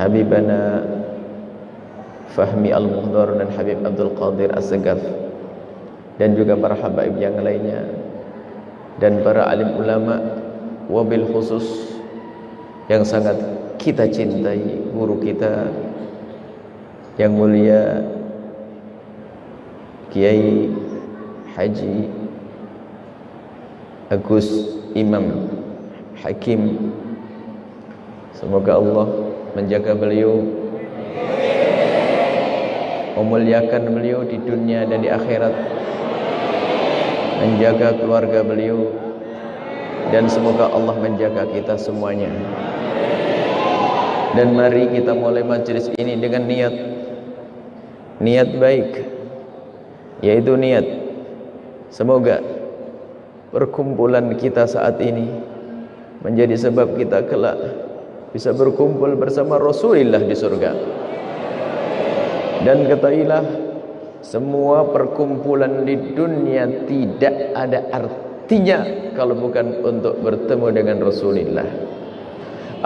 Habibana Fahmi Al-Muhdar dan Habib Abdul Qadir As-Segaf, dan juga para habaib yang lainnya, dan para alim ulama, wabil khusus yang sangat kita cintai, guru kita yang mulia Kiai Haji Agus Imam Hakim. Semoga Allah menjaga beliau, memuliakan beliau di dunia dan di akhirat, menjaga keluarga beliau, dan semoga Allah menjaga kita semuanya. Dan mari kita mulai majelis ini dengan niat baik, yaitu niat semoga perkumpulan kita saat ini menjadi sebab kita kelak bisa berkumpul bersama Rasulullah di surga. Dan ketahuilah, semua perkumpulan di dunia tidak ada artinya kalau bukan untuk bertemu dengan Rasulullah.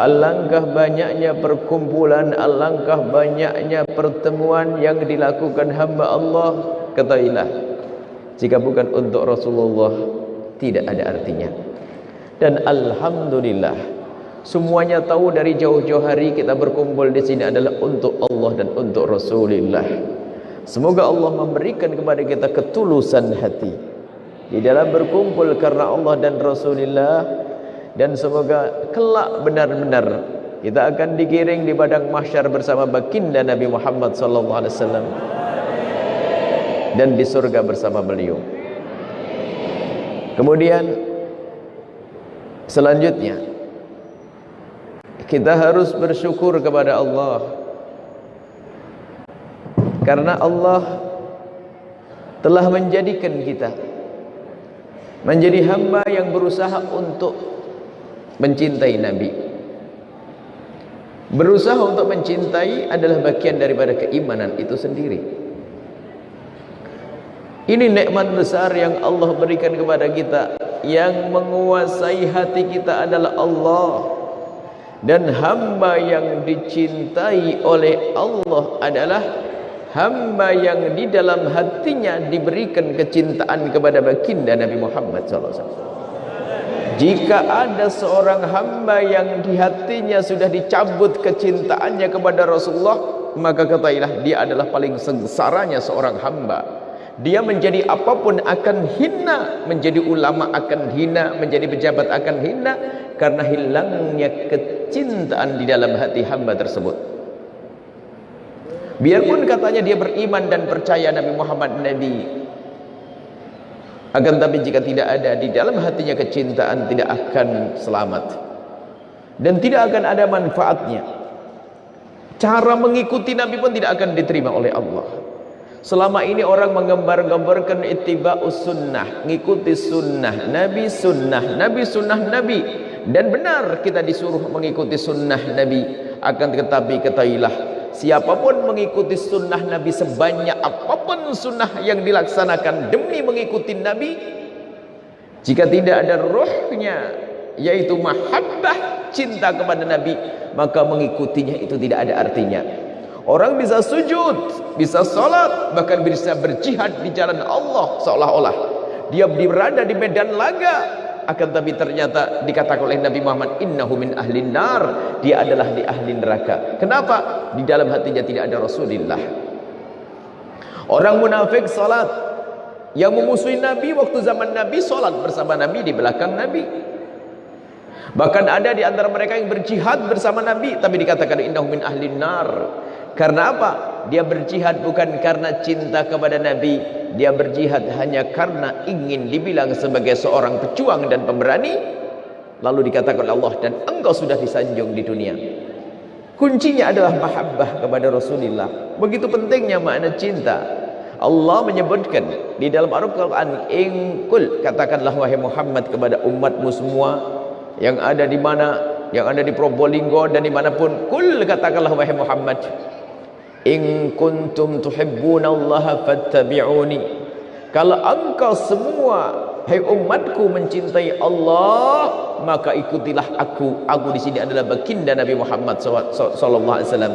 Alangkah banyaknya perkumpulan, alangkah banyaknya pertemuan yang dilakukan hamba Allah, ketahuilah, jika bukan untuk Rasulullah tidak ada artinya. Dan alhamdulillah, semuanya tahu dari jauh-jauh hari kita berkumpul di sini adalah untuk Allah dan untuk Rasulullah. Semoga Allah memberikan kepada kita ketulusan hati di dalam berkumpul karena Allah dan Rasulullah. Dan semoga kelak benar-benar kita akan digiring di padang mahsyar bersama baginda Nabi Muhammad SAW, dan di surga bersama beliau. Kemudian selanjutnya kita harus bersyukur kepada Allah, karena Allah telah menjadikan kita menjadi hamba yang berusaha untuk mencintai Nabi. Berusaha untuk mencintai adalah bagian daripada keimanan itu sendiri. Ini nikmat besar yang Allah berikan kepada kita. Yang menguasai hati kita adalah Allah, dan hamba yang dicintai oleh Allah adalah hamba yang di dalam hatinya diberikan kecintaan kepada baginda Nabi Muhammad SAW. Jika ada seorang hamba yang di hatinya sudah dicabut kecintaannya kepada Rasulullah, maka ketahuilah dia adalah paling sengsaranya seorang hamba. Dia menjadi apapun akan hina, menjadi ulama akan hina, menjadi pejabat akan hina, karena hilangnya kecintaan di dalam hati hamba tersebut. Biarpun katanya dia beriman dan percaya Nabi Muhammad Nabi, akan tapi jika tidak ada di dalam hatinya kecintaan, tidak akan selamat dan tidak akan ada manfaatnya. Cara mengikuti Nabi pun tidak akan diterima oleh Allah. Selama ini orang menggambar-gambarkan ittiba'us sunnah, mengikuti sunnah Nabi, sunnah Nabi, dan benar kita disuruh mengikuti sunnah Nabi. Akan tetapi ketahuilah, siapapun mengikuti sunnah Nabi sebanyak apapun sunnah yang dilaksanakan demi mengikuti Nabi, jika tidak ada ruhnya, yaitu mahabbah, cinta kepada Nabi, maka mengikutinya itu tidak ada artinya. Orang bisa sujud, bisa sholat, bahkan bisa berjihad di jalan Allah, seolah-olah dia berada di medan laga, akan tapi ternyata dikatakan oleh Nabi Muhammad, innahu min ahlin nar, dia adalah di ahli neraka. Kenapa? Di dalam hatinya tidak ada Rasulullah. Orang munafik salat, yang memusuhi Nabi waktu zaman Nabi, salat bersama Nabi di belakang Nabi. Bahkan ada di antara mereka yang berjihad bersama Nabi, tapi dikatakan innahu min ahlin nar. Karena apa? Dia berjihad bukan karena cinta kepada Nabi, dia berjihad hanya karena ingin dibilang sebagai seorang pejuang dan pemberani. Lalu dikatakan Allah, dan engkau sudah disanjung di dunia. Kuncinya adalah mahabbah kepada Rasulullah. Begitu pentingnya makna cinta. Allah menyebutkan di dalam Al-Quran, ingkul, katakanlah wahai Muhammad kepada umatmu semua yang ada di mana, yang ada di Probolinggo dan dimanapun, kul, katakanlah wahai Muhammad, in kuntum tuhibbunallaha fattabi'uni, kalau engkau semua Hai umatku mencintai Allah, maka ikutilah aku. Aku di sini adalah baginda Nabi Muhammad sallallahu alaihi wasallam.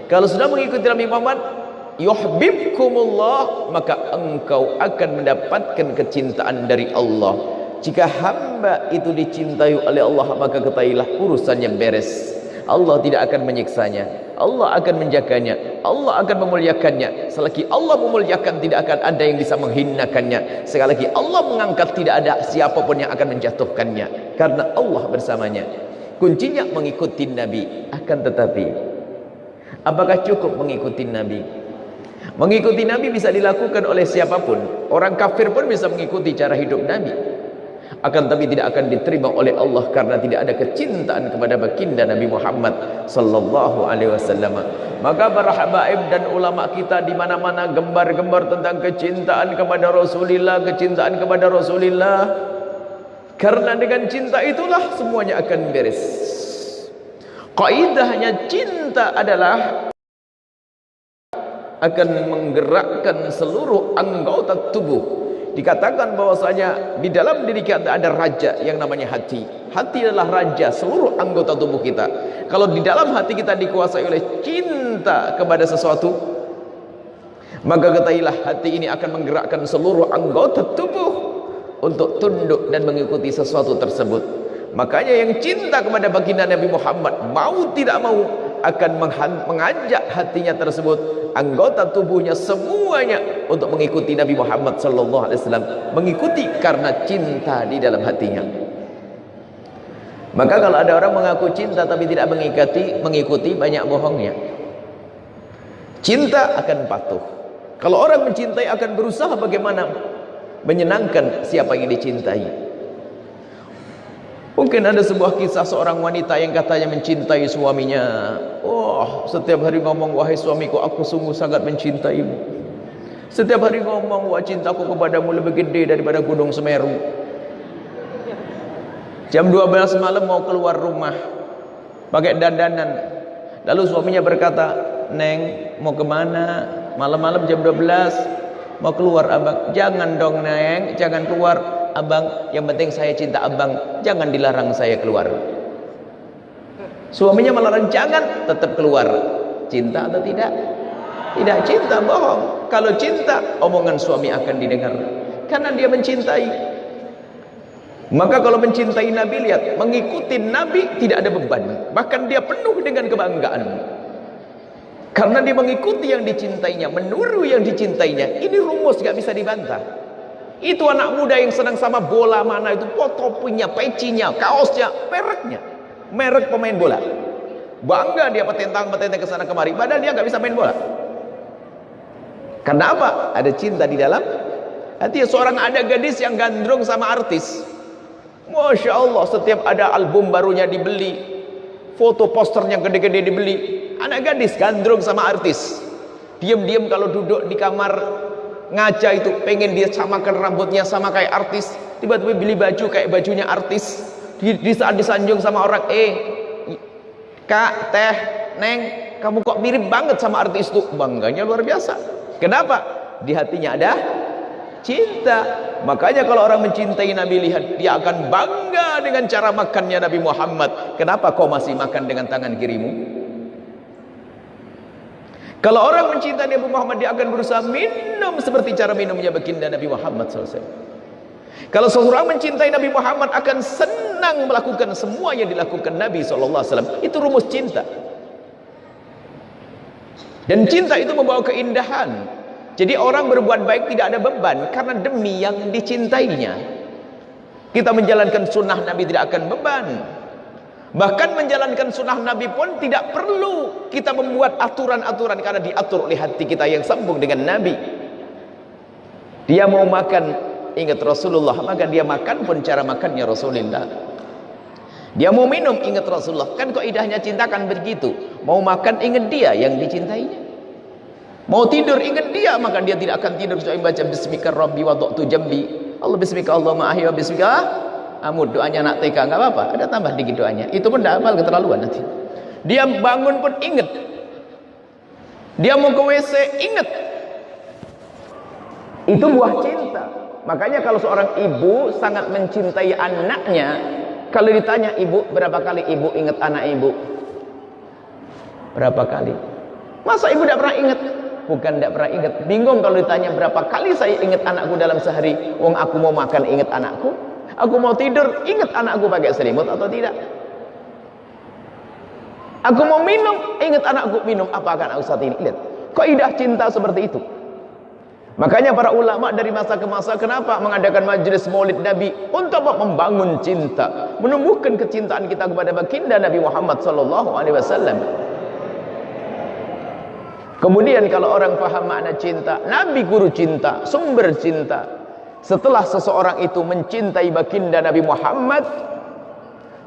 Kalau sudah mengikuti Nabi Muhammad, yuhibbukumullah, maka engkau akan mendapatkan kecintaan dari Allah. Jika hamba itu dicintai oleh Allah, maka ketahuilah urusannya beres. Allah tidak akan menyiksanya, Allah akan menjaganya, Allah akan memuliakannya. Selagi Allah memuliakan, tidak akan ada yang bisa menghinakannya. Sekali lagi Allah mengangkat, tidak ada siapapun yang akan menjatuhkannya, karena Allah bersamanya. Kuncinya mengikuti Nabi. Akan tetapi, apakah cukup mengikuti Nabi? Mengikuti Nabi bisa dilakukan oleh siapapun. Orang kafir pun bisa mengikuti cara hidup Nabi. Akan tapi tidak akan diterima oleh Allah karena tidak ada kecintaan kepada baginda Nabi Muhammad sallallahu alaihi wasallam. Maka para habaib dan ulama kita di mana-mana gembar-gembar tentang kecintaan kepada Rasulullah, kecintaan kepada Rasulullah. Karena dengan cinta itulah semuanya akan beres. Kaidahnya cinta adalah akan menggerakkan seluruh anggota tubuh. Dikatakan bahwasanya di dalam diri kita ada raja yang namanya hati. Hati adalah raja seluruh anggota tubuh kita. Kalau di dalam hati kita dikuasai oleh cinta kepada sesuatu, maka ketahuilah hati ini akan menggerakkan seluruh anggota tubuh untuk tunduk dan mengikuti sesuatu tersebut. Makanya yang cinta kepada baginda Nabi Muhammad, mau tidak mau akan mengajak hatinya tersebut, anggota tubuhnya semuanya untuk mengikuti Nabi Muhammad sallallahu alaihi wasallam, mengikuti karena cinta di dalam hatinya. Maka kalau ada orang mengaku cinta tapi tidak mengikuti banyak bohongnya. Cinta akan patuh. Kalau orang mencintai akan berusaha bagaimana menyenangkan siapa yang dicintai. Mungkin ada sebuah kisah seorang wanita yang katanya mencintai suaminya. Oh, setiap hari ngomong, wahai suamiku, aku sungguh sangat mencintaimu. Setiap hari ngomong, wah cintaku kepadamu lebih gede daripada gunung Semeru. Jam 12 malam mau keluar rumah pakai dandanan. Lalu suaminya berkata, Neng, mau kemana? Malam-malam jam 12 mau keluar abang. Jangan dong Neng, jangan keluar. Abang, yang penting saya cinta abang, jangan dilarang saya keluar. Suaminya melarang, jangan, tetap keluar. Cinta atau tidak? Tidak cinta, bohong. Kalau cinta, omongan suami akan didengar karena dia mencintai. Maka kalau mencintai Nabi, lihat, mengikuti Nabi tidak ada beban, bahkan dia penuh dengan kebanggaan karena dia mengikuti yang dicintainya, meniru yang dicintainya. Ini rumus gak bisa dibantah. Itu anak muda yang senang sama bola, mana itu topinya, pecinya, kaosnya, mereknya, merek pemain bola. Bangga dia petentang ke sana kemari, padahal dia nggak bisa main bola. Karena apa? Ada cinta di dalam hati. Seorang ada gadis yang gandrung sama artis. Masya Allah, setiap ada album barunya dibeli, foto posternya gede-gede dibeli. Anak gadis gandrung sama artis. Diam-diam kalau duduk di kamar ngaca itu pengen dia samakan rambutnya sama kayak artis, tiba-tiba beli baju kayak bajunya artis. Di saat disanjung sama orang, Kak, Teh, Neng, kamu kok mirip banget sama artis itu, bangganya luar biasa. Kenapa? Di hatinya ada cinta. Makanya kalau orang mencintai Nabi, lihat, dia akan bangga dengan cara makannya Nabi Muhammad. Kenapa kau masih makan dengan tangan kirimu? Kalau orang mencintai Nabi Muhammad, dia akan berusaha minum seperti cara minumnya baginda Nabi Muhammad SAW. Kalau seorang mencintai Nabi Muhammad, akan senang melakukan semua yang dilakukan Nabi SAW. Itu rumus cinta. Dan cinta itu membawa keindahan. Jadi orang berbuat baik tidak ada beban, karena demi yang dicintainya. Kita menjalankan sunnah Nabi tidak akan beban. Bahkan menjalankan sunnah Nabi pun tidak perlu kita membuat aturan-aturan, karena diatur oleh hati kita yang sambung dengan Nabi. Dia mau makan, ingat Rasulullah, maka dia makan pun cara makannya Rasulullah. Dia mau minum, ingat Rasulullah. Kan kaidahnya cinta kan begitu. Mau makan, ingat dia yang dicintainya. Mau tidur, ingat dia, maka dia tidak akan tidur kecuali baca bismika rabbi wada'tu jambi. Allah bismika Allahumma ahya bismika Amud. Doanya anak TK nggak apa-apa, ada tambah dikit doanya. Itu pun tidak hafal, keterlaluan nanti. Dia bangun pun ingat. Dia mau ke WC ingat. Itu buah cinta. Makanya kalau seorang ibu sangat mencintai anaknya, kalau ditanya ibu, berapa kali ibu ingat anak ibu? Berapa kali? Masa ibu tidak pernah ingat? Bukan tidak pernah ingat. Bingung kalau ditanya berapa kali saya ingat anakku dalam sehari. Wong aku mau makan ingat anakku, aku mau tidur ingat anakku pakai selimut atau tidak. Aku mau minum ingat anakku minum apa akan aku saat ini. Lihat, kaidah cinta seperti itu. Makanya para ulama dari masa ke masa kenapa mengadakan majelis maulid Nabi? Untuk membangun cinta, menumbuhkan kecintaan kita kepada baginda Nabi Muhammad sallallahu alaihi wasallam. Kemudian kalau orang paham makna cinta, Nabi guru cinta, sumber cinta. Setelah seseorang itu mencintai baginda Nabi Muhammad,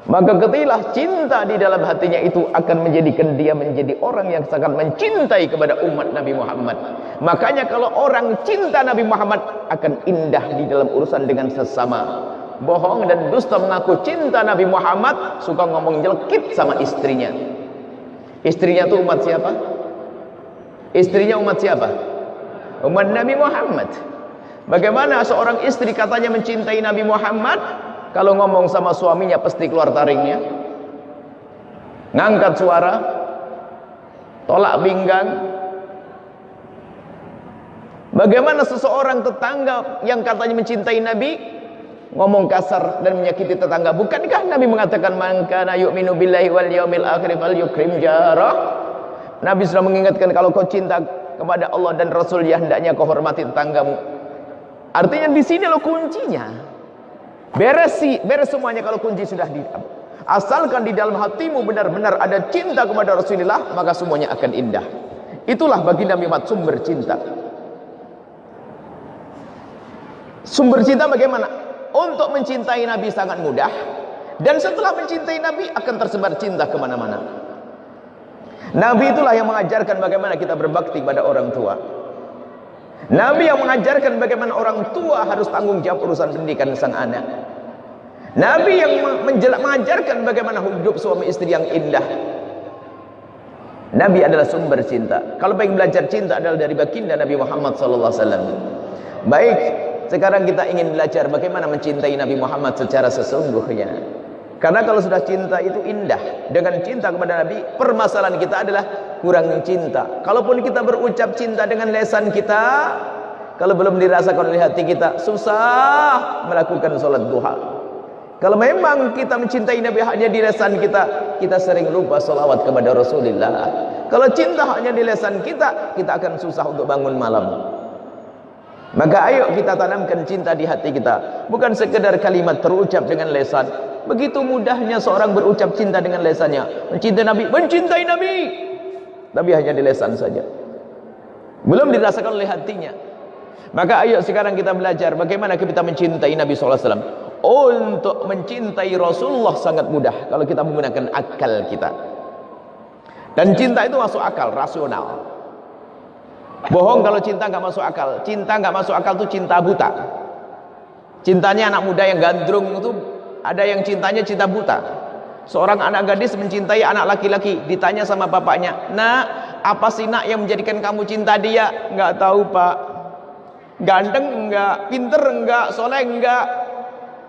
maka ketilah cinta di dalam hatinya itu akan menjadikan dia menjadi orang yang sangat mencintai kepada umat Nabi Muhammad. Makanya kalau orang cinta Nabi Muhammad akan indah di dalam urusan dengan sesama. Bohong dan dusta mengaku cinta Nabi Muhammad, suka ngomong jelekit sama istrinya. Istrinya itu umat siapa? Istrinya umat siapa? Umat Nabi Muhammad. Bagaimana seorang istri katanya mencintai Nabi Muhammad, kalau ngomong sama suaminya pasti keluar taringnya, ngangkat suara, tolak pinggang. Bagaimana seseorang tetangga yang katanya mencintai Nabi ngomong kasar dan menyakiti tetangga? Bukankah Nabi mengatakan man kana yu'minu billahi wal yaumil akhir falyukrim jarah? Nabi sudah mengingatkan kalau kau cinta kepada Allah dan Rasul, ya hendaknya kau hormati tetanggamu. Artinya di sini lo kuncinya. Beres semuanya kalau kunci sudah di. Asalkan di dalam hatimu benar-benar ada cinta kepada Rasulullah, maka semuanya akan indah. Itulah baginda Muhammad sumber cinta. Sumber cinta bagaimana? Untuk mencintai Nabi sangat mudah. Dan setelah mencintai Nabi akan tersebar cinta kemana-mana. Nabi itulah yang mengajarkan bagaimana kita berbakti pada orang tua. Nabi yang mengajarkan bagaimana orang tua harus tanggung jawab urusan pendidikan sang anak. Nabi yang mengajarkan bagaimana hidup suami istri yang indah. Nabi adalah sumber cinta. Kalau pengen belajar cinta adalah dari baginda Nabi Muhammad SAW. Baik, sekarang kita ingin belajar bagaimana mencintai Nabi Muhammad secara sesungguhnya. Karena kalau sudah cinta itu indah. Dengan cinta kepada Nabi, permasalahan kita adalah kurang cinta. Kalaupun kita berucap cinta dengan lisan kita, kalau belum dirasakan oleh hati kita, susah melakukan sholat duha. Kalau memang kita mencintai Nabi hanya di lisan kita, kita sering lupa sholawat kepada Rasulullah. Kalau cinta hanya di lisan kita, kita akan susah untuk bangun malam. Maka ayo kita tanamkan cinta di hati kita. Bukan sekedar kalimat terucap dengan lisan. Begitu mudahnya seorang berucap cinta dengan lesannya. Mencintai Nabi, tapi hanya di lesan saja. Belum dirasakan oleh hatinya. Maka ayo sekarang kita belajar bagaimana kita mencintai Nabi SAW. Untuk mencintai Rasulullah sangat mudah kalau kita menggunakan akal kita. Dan cinta itu masuk akal, rasional. Bohong kalau cinta nggak masuk akal. Cinta nggak masuk akal itu cinta buta. Cintanya anak muda yang gandrung itu. Ada yang cintanya cinta buta. Seorang anak gadis mencintai anak laki-laki, ditanya sama bapaknya, "Nak, apa sih nak yang menjadikan kamu cinta dia?" "Enggak tahu, Pak." "Ganteng enggak? Pinter enggak? Soleh enggak?"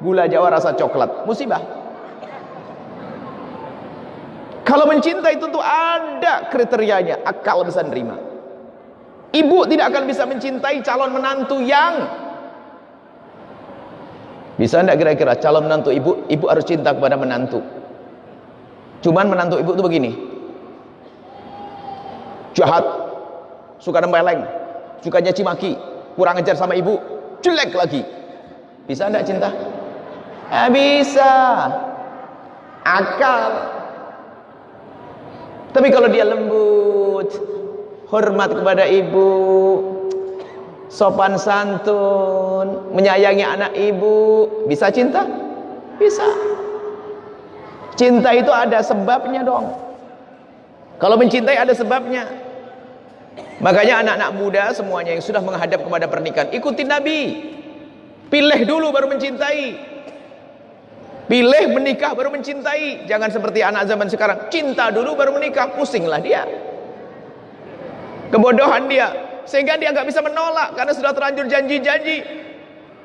"Gula Jawa rasa coklat." Musibah. Kalau mencinta itu tuh ada kriterianya, akal bisa nerima. Ibu tidak akan bisa mencintai calon menantu yang bisa enggak kira-kira calon menantu ibu harus cinta kepada menantu. Cuman menantu ibu itu begini. Jahat, suka nempeleng, suka nyaci maki, kurang ajar sama ibu, jelek lagi. Bisa enggak cinta? Bisa. Akal. Tapi kalau dia lembut, hormat kepada ibu, sopan santun, menyayangi anak ibu, bisa cinta? Bisa. Cinta itu ada sebabnya dong. Kalau mencintai ada sebabnya. Makanya anak-anak muda semuanya yang sudah menghadap kepada pernikahan, ikuti Nabi. Pilih dulu baru mencintai. Pilih menikah baru mencintai. Jangan seperti anak zaman sekarang, cinta dulu baru menikah, pusinglah dia. Kebodohan dia. sehingga dia nggak bisa menolak karena sudah terlanjur janji-janji.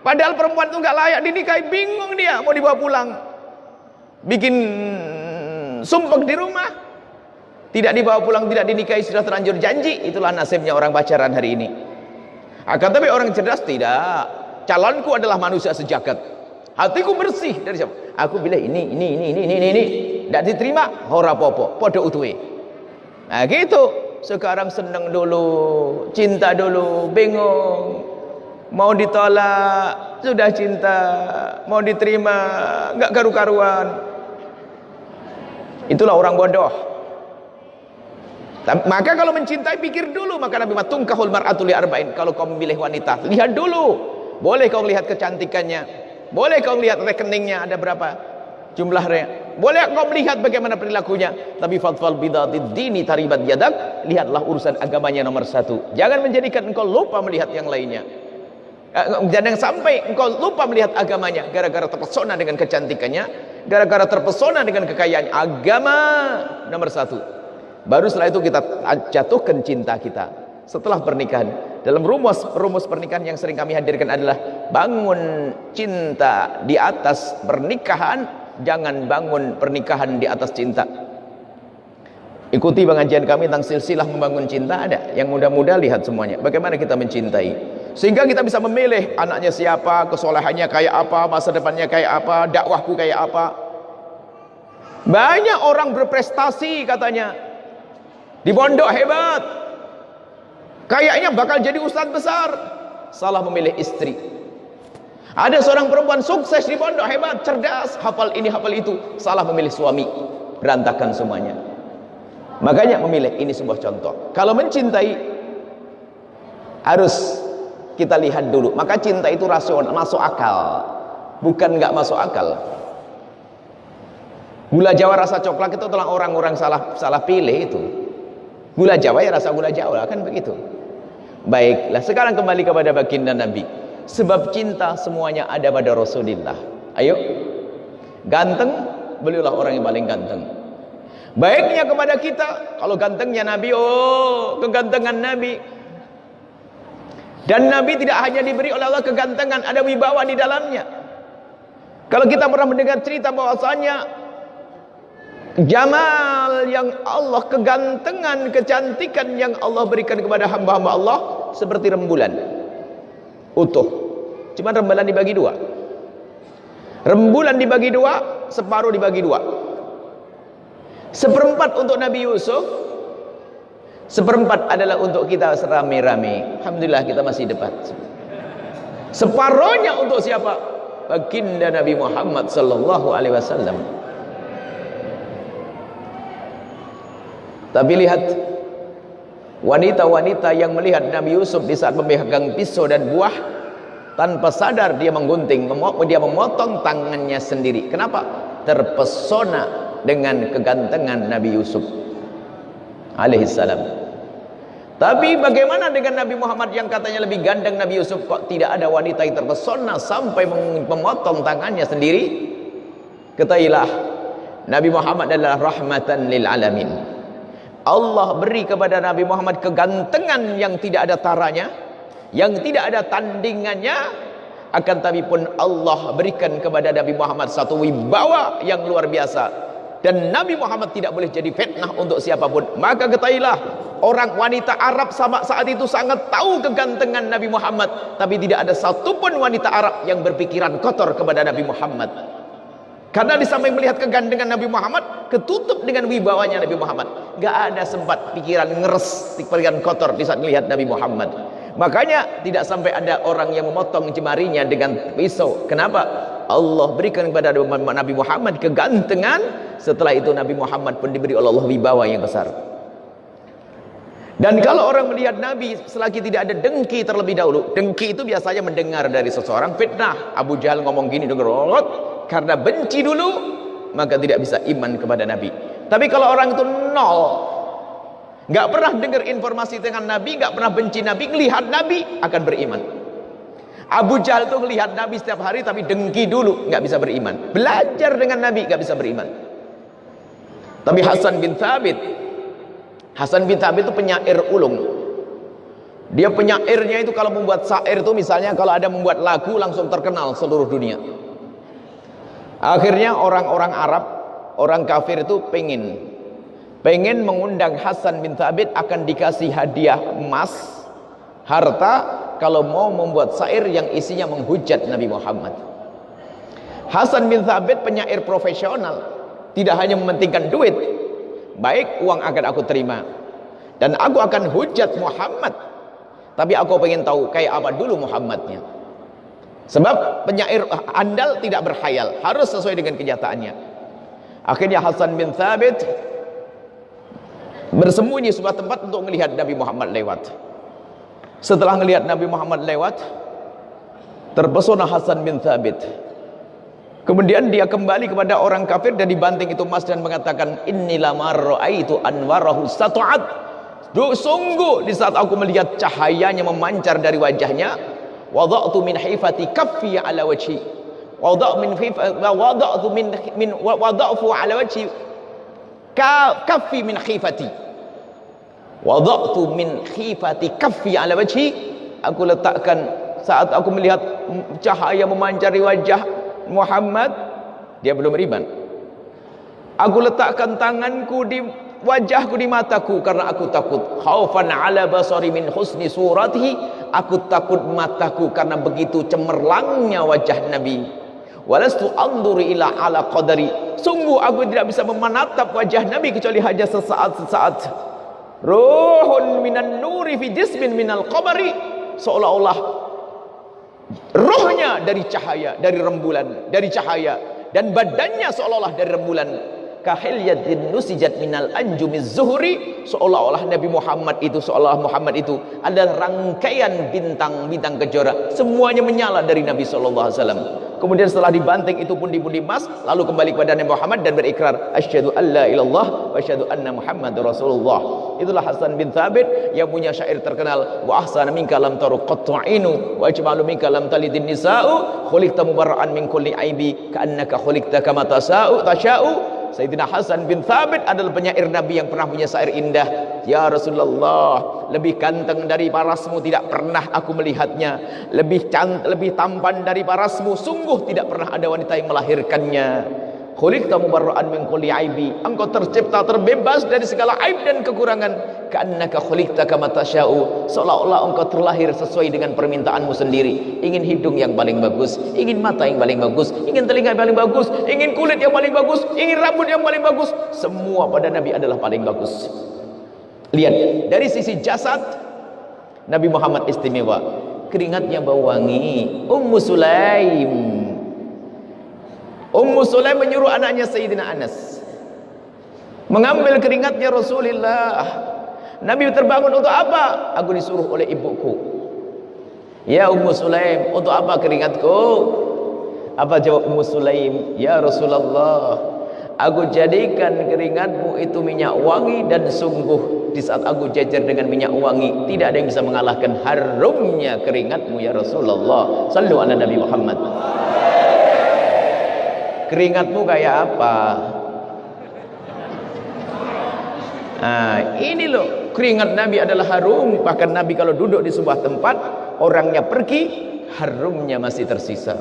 Padahal perempuan itu nggak layak dinikahi, bingung dia mau dibawa pulang, bikin sumpek di rumah, tidak dibawa pulang, tidak dinikahi, sudah terlanjur janji. Itulah nasibnya orang pacaran hari ini. Akan tapi orang cerdas tidak. Calonku adalah manusia sejagat, hatiku bersih dari siapa? Aku bilang ini. Tidak diterima, ora popo, podo utuhe. Nah gitu. Sekarang seneng dulu, cinta dulu, bingung. Mau ditolak, sudah cinta. Mau diterima, nggak karu-karuan. Itulah orang bodoh. Maka kalau mencintai pikir dulu. Maka Nabi matungkahul mar'atu li arba'in. Kalau kau memilih wanita, lihat dulu. Boleh kau lihat kecantikannya, boleh kau lihat rekeningnya ada berapa jumlahnya, boleh kau melihat bagaimana perilakunya, tapi fadfal bidatid dini taribat yadak, lihatlah urusan agamanya nomor satu. Jangan menjadikan engkau lupa melihat yang lainnya. Jangan sampai engkau lupa melihat agamanya gara-gara terpesona dengan kecantikannya, gara-gara terpesona dengan kekayaannya. Agama nomor satu. Baru setelah itu kita jatuhkan cinta kita setelah pernikahan. Dalam rumus pernikahan yang sering kami hadirkan adalah bangun cinta di atas pernikahan, jangan bangun pernikahan di atas cinta. Ikuti pengajian kami tentang silsilah membangun cinta, ada yang muda-muda, lihat semuanya bagaimana kita mencintai, sehingga kita bisa memilih anaknya siapa, kesolehannya kayak apa, masa depannya kayak apa, dakwahku kayak apa. Banyak orang berprestasi katanya di pondok hebat, kayaknya bakal jadi ustadz besar, salah memilih istri. Ada seorang perempuan sukses di pondok hebat, cerdas, hafal ini hafal itu, salah memilih suami, berantakan semuanya. Makanya memilih, ini sebuah contoh. Kalau mencintai harus kita lihat dulu. Maka cinta itu rasional, masuk akal, bukan nggak masuk akal. Gula Jawa rasa coklat itu telah orang-orang salah pilih itu. Gula Jawa ya rasa gula Jawa, kan begitu. Baiklah, sekarang kembali kepada baginda Nabi. Sebab cinta semuanya ada pada Rasulullah. Ayo, ganteng, beliaulah orang yang paling ganteng. Baiknya kepada kita, kalau gantengnya Nabi, oh kegantengan Nabi. Dan Nabi tidak hanya diberi oleh Allah kegantengan, ada wibawa di dalamnya. Kalau kita pernah mendengar cerita bahwasanya jamal yang Allah, kegantengan, kecantikan yang Allah berikan kepada hamba-hamba Allah seperti rembulan utuh. Cuma rembulan dibagi dua. Rembulan dibagi dua, separuh dibagi dua. Seperempat untuk Nabi Yusuf, seperempat adalah untuk kita serame-rame. Alhamdulillah kita masih depan. Separuhnya untuk siapa? Baginda Nabi Muhammad sallallahu alaihi wasallam. Tapi lihat wanita-wanita yang melihat Nabi Yusuf di saat memegang pisau dan buah, tanpa sadar dia menggunting, dia memotong tangannya sendiri. Kenapa? Terpesona dengan kegantengan Nabi Yusuf alaihissalam. Tapi bagaimana dengan Nabi Muhammad yang katanya lebih ganteng Nabi Yusuf? Kok tidak ada wanita yang terpesona sampai memotong tangannya sendiri? Ketahuilah, Nabi Muhammad adalah rahmatan lil alamin. Allah beri kepada Nabi Muhammad kegantengan yang tidak ada taranya, yang tidak ada tandingannya. Akan tapi pun Allah berikan kepada Nabi Muhammad satu wibawa yang luar biasa. Dan Nabi Muhammad tidak boleh jadi fitnah untuk siapapun. Maka ketahuilah, orang wanita Arab saat itu sangat tahu kegantengan Nabi Muhammad. Tapi tidak ada satupun wanita Arab yang berpikiran kotor kepada Nabi Muhammad. Karena di samping melihat kegantengan Nabi Muhammad, ketutup dengan wibawanya Nabi Muhammad. Gak ada sempat pikiran ngeres, pikiran kotor di saat melihat Nabi Muhammad. Makanya tidak sampai ada orang yang memotong jemarinya dengan pisau. Kenapa? Allah berikan kepada Nabi Muhammad kegantengan. Setelah itu Nabi Muhammad pun diberi oleh Allah wibawa yang besar. Dan kalau orang melihat Nabi selagi tidak ada dengki terlebih dahulu, dengki itu biasanya mendengar dari seseorang fitnah. Abu Jahal ngomong gini, dengar, karena benci dulu maka tidak bisa iman kepada Nabi. Tapi kalau orang itu nol, nggak pernah dengar informasi dengan Nabi, nggak pernah benci Nabi, lihat Nabi akan beriman. Abu Jahal itu melihat Nabi setiap hari tapi dengki dulu, nggak bisa beriman. Belajar dengan Nabi, nggak bisa beriman. Tapi Hasan bin Thabit itu penyair ulung. Dia penyairnya itu kalau membuat syair itu misalnya kalau ada membuat lagu langsung terkenal seluruh dunia. Akhirnya orang-orang Arab, orang kafir itu pengen mengundang Hasan bin Thabit, akan dikasih hadiah emas, harta kalau mau membuat syair yang isinya menghujat Nabi Muhammad. Hasan bin Thabit penyair profesional, tidak hanya mementingkan duit. Baik, uang akan aku terima dan aku akan hujat Muhammad, tapi aku pengen tahu kayak apa dulu Muhammadnya. Sebab penyair andal tidak berkhayal, harus sesuai dengan kenyataannya. Akhirnya Hasan bin Thabit bersembunyi sebuah tempat untuk melihat Nabi Muhammad lewat. Setelah melihat Nabi Muhammad lewat, terpesona Hasan bin Thabit. Kemudian dia kembali kepada orang kafir dan dibanting itu emas dan mengatakan, Innila marra'aitu anwarahu satu'at. Sungguh di saat aku melihat cahayanya memancar dari wajahnya, wada'tu min hifati kaffi ala wajhi. Wada'tu min wada'fu ala wajhi kaffi min khifati. Wada'tu min khifati kaffi ala wajhi. Aku letakkan saat aku melihat cahaya memancar di wajah Muhammad, dia belum beriman. Aku letakkan tanganku di wajahku, di mataku, karena aku takut. Khaufan ala basari min husni suratihi. Aku takut mataku karena begitu cemerlangnya wajah Nabi. Walastu anduru ila ala qadari. Sungguh aku tidak bisa menatap wajah Nabi kecuali hanya sesaat-sesaat. Ruhun minan nuri fi jismin minal qamari. Seolah-olah rohnya dari cahaya, dari rembulan, dari cahaya, dan badannya seolah-olah dari rembulan. Kahilyatin nusijat minal anjumiz zuhri. Seolah-olah Nabi Muhammad itu, seolah Muhammad itu adalah rangkaian bintang-bintang kejora, semuanya menyala dari Nabi sallallahu alaihi wasallam. Kemudian setelah dibanting itu pundi-pundi emas, lalu kembali kepada Nabi Muhammad dan berikrar, asyhadu alla ilallah wa asyhadu anna Muhammadar Rasulullah. Itulah Hasan bin Thabit yang punya syair terkenal, wa ahsana minka lam taru qat'inu wa ajmalu minka lam talidin nisa'u khuliqta mubarra'an min kulli aibi ka'annaka khuliqta kama tasha'u. Sayyidina Hasan bin Thabit adalah penyair Nabi yang pernah punya syair indah. Ya Rasulullah, lebih ganteng dari parasmu tidak pernah aku melihatnya. Lebih tampan dari parasmu sungguh tidak pernah ada wanita yang melahirkannya. Khuliqta mubarra'an min kulli aibi. Engkau tercipta terbebas dari segala aib dan kekurangan. Ka'annaka khuliqta kama tasha'u. Seolah-olah engkau terlahir sesuai dengan permintaanmu sendiri. Ingin hidung yang paling bagus, ingin mata yang paling bagus, ingin telinga yang paling bagus, ingin kulit yang paling bagus, ingin rambut yang paling bagus. Semua pada Nabi adalah paling bagus. Lihat, dari sisi jasad Nabi Muhammad istimewa. Keringatnya bau wangi. Ummu Sulaim menyuruh anaknya Sayyidina Anas mengambil keringatnya Rasulullah. Nabi terbangun, untuk apa? Aku disuruh oleh ibuku. Ya Ummu Sulaim, untuk apa keringatku? Apa jawab Ummu Sulaim? Ya Rasulullah, aku jadikan keringatmu itu minyak wangi, dan sungguh di saat aku jajar dengan minyak wangi, tidak ada yang bisa mengalahkan harumnya keringatmu ya Rasulullah. Sallu ala Nabi Muhammad. Keringatmu kayak apa? Nah, ini loh, keringat Nabi adalah harum. Bahkan Nabi kalau duduk di sebuah tempat, orangnya pergi, harumnya masih tersisa.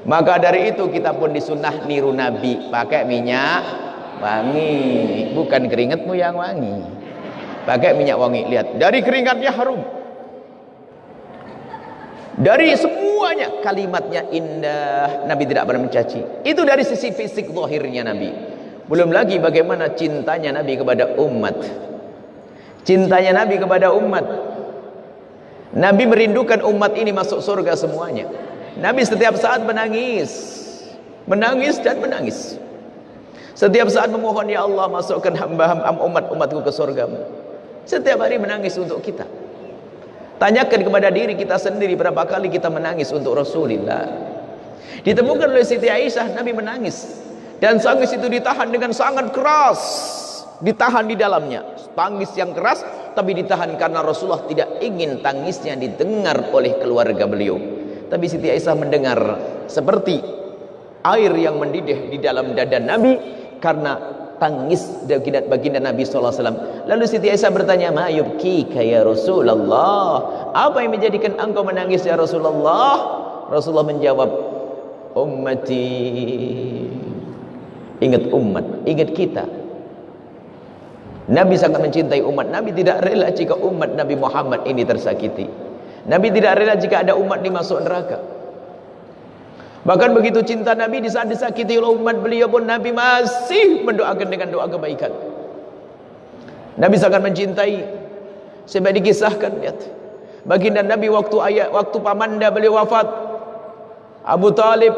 Maka dari itu kita pun disunnah niru Nabi, pakai minyak wangi. Bukan keringatmu yang wangi, pakai minyak wangi. Lihat, dari keringatnya harum, dari semuanya kalimatnya indah. Nabi tidak pernah mencaci. Itu dari sisi fisik zahirnya Nabi. Belum lagi bagaimana cintanya Nabi kepada umat. Cintanya Nabi kepada umat. Nabi merindukan umat ini masuk surga semuanya. Nabi setiap saat menangis, menangis dan menangis. Setiap saat memohon, ya Allah masukkan hamba-hamba umatku ke surgamu. Setiap hari menangis untuk kita. Tanyakan kepada diri kita sendiri, berapa kali kita menangis untuk Rasulullah. Ditemukan oleh Siti Aisyah, Nabi menangis, dan tangis itu ditahan dengan sangat keras. Ditahan di dalamnya, tangis yang keras, tapi ditahan karena Rasulullah tidak ingin tangisnya didengar oleh keluarga beliau. Tapi Siti Aisyah mendengar seperti air yang mendidih di dalam dada Nabi, karena tangis baginda Nabi SAW. Lalu Siti Aisyah bertanya, ma yubkika ya Rasulullah, apa yang menjadikan engkau menangis ya Rasulullah? Rasulullah menjawab, ummati, ingat umat, ingat kita. Nabi sangat mencintai umat. Nabi tidak rela jika umat Nabi Muhammad ini tersakiti. Nabi tidak rela jika ada umat dimasuk neraka. Bahkan begitu cinta Nabi, di saat disakiti oleh umat beliau pun Nabi masih mendoakan dengan doa kebaikan. Nabi sangat mencintai. Sampai dikisahkan, lihat, baginda Nabi waktu pamanda beliau wafat, Abu Talib,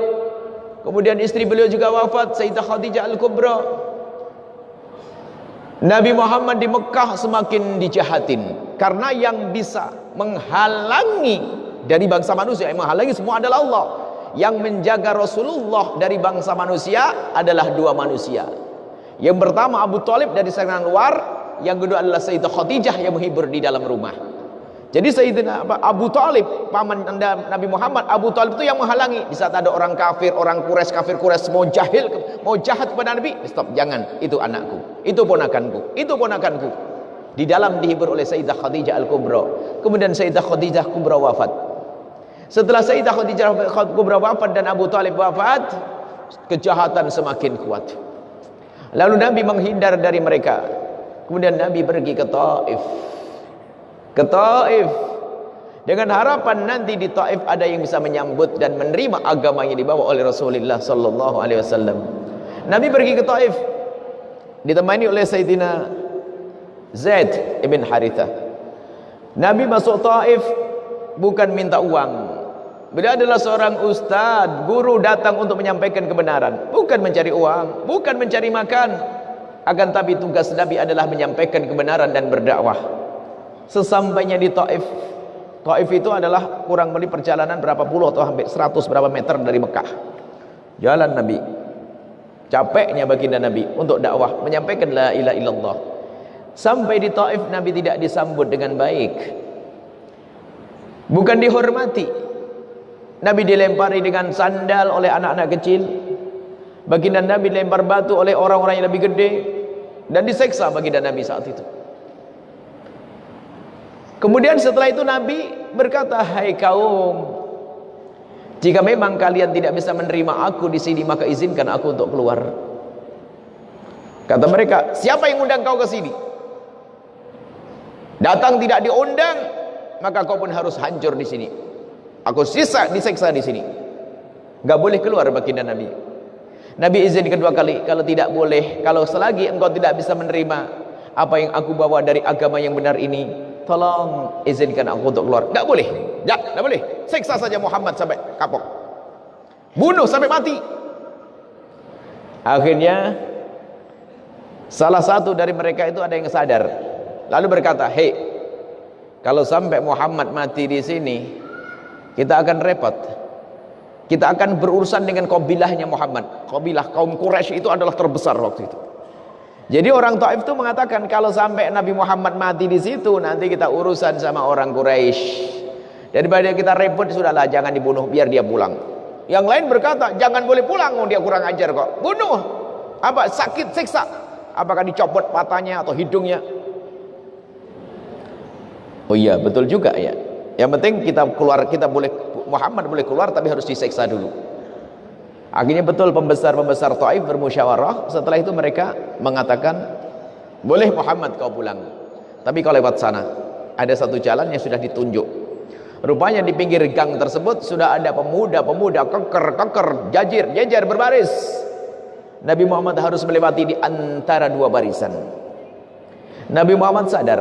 kemudian istri beliau juga wafat, Sayyidah Khadijah Al-Kubra. Nabi Muhammad di Mekah semakin dijahatin, karena yang bisa menghalangi dari bangsa manusia, yang menghalangi semua adalah Allah. Yang menjaga Rasulullah dari bangsa manusia adalah dua manusia. Yang pertama Abu Talib dari serangan luar, yang kedua adalah Sayyidah Khadijah yang menghibur di dalam rumah. Jadi Sayyidina Abu Talib, paman Nabi Muhammad, Abu Talib itu yang menghalangi. Di saat ada orang kafir, orang Quraisy, kafir Quraisy mau jahat kepada Nabi, stop, jangan, itu anakku, itu ponakanku, itu ponakanku. Di dalam dihibur oleh Sayyidah Khadijah Al-Kubra. Kemudian Sayyidah Khadijah Kubra wafat. Setelah Sayyidah Khadijah Kubra wafat dan Abu Talib wafat, kejahatan semakin kuat. Lalu Nabi menghindar dari mereka. Kemudian Nabi pergi ke Taif. Ke Taif dengan harapan nanti di Taif ada yang bisa menyambut dan menerima agama yang dibawa oleh Rasulullah sallallahu alaihi wasallam. Nabi pergi ke Taif ditemani oleh Sayyidina Zaid ibn Harithah. Nabi masuk Taif bukan minta uang. Beliau adalah seorang ustaz, guru datang untuk menyampaikan kebenaran, bukan mencari uang, bukan mencari makan. Akan tapi tugas Nabi adalah menyampaikan kebenaran dan berdakwah. Sesampainya di Taif, Taif itu adalah kurang lebih perjalanan berapa puluh atau hampir 100 berapa meter dari Mekah. Jalan Nabi, capeknya baginda Nabi untuk dakwah, menyampaikan la ilaha illallah. Sampai di Taif Nabi tidak disambut dengan baik, bukan dihormati. Nabi dilempari dengan sandal oleh anak-anak kecil. Baginda Nabi dilempar batu oleh orang-orang yang lebih gede, dan diseksa baginda Nabi saat itu. Kemudian setelah itu Nabi berkata, hai kaum, jika memang kalian tidak bisa menerima aku di sini, maka izinkan aku untuk keluar. Kata mereka, siapa yang undang kau ke sini? Datang tidak diundang, maka kau pun harus hancur di sini. Aku diseksa di sini. Gak boleh keluar baginda Nabi. Nabi izin kedua kali, kalau tidak boleh, kalau selagi engkau tidak bisa menerima apa yang aku bawa dari agama yang benar ini, tolong izinkan aku untuk keluar. Enggak boleh. Ya, enggak boleh. Siksa saja Muhammad sampai kapok. Bunuh sampai mati. Akhirnya salah satu dari mereka itu ada yang sadar. Lalu berkata, "Hei, kalau sampai Muhammad mati di sini, kita akan repot. Kita akan berurusan dengan kabilahnya Muhammad. Kabilah kaum Quraisy itu adalah terbesar waktu itu." Jadi orang Taif itu mengatakan, kalau sampai Nabi Muhammad mati di situ, nanti kita urusan sama orang Quraisy. Daripada kita repot, sudahlah, jangan dibunuh, biar dia pulang. Yang lain berkata, jangan boleh pulang, dia kurang ajar kok. Bunuh, apa sakit, siksa. Apakah dicopot matanya atau hidungnya? Oh iya, betul juga ya. Yang penting kita keluar, Muhammad boleh keluar, tapi harus disiksa dulu. Akhirnya betul pembesar-pembesar Taif bermusyawarah. Setelah itu mereka mengatakan, boleh Muhammad kau pulang, tapi kau lewat sana. Ada satu jalan yang sudah ditunjuk. Rupanya di pinggir gang tersebut sudah ada pemuda-pemuda keker, jajar berbaris. Nabi Muhammad harus melewati di antara dua barisan. Nabi Muhammad sadar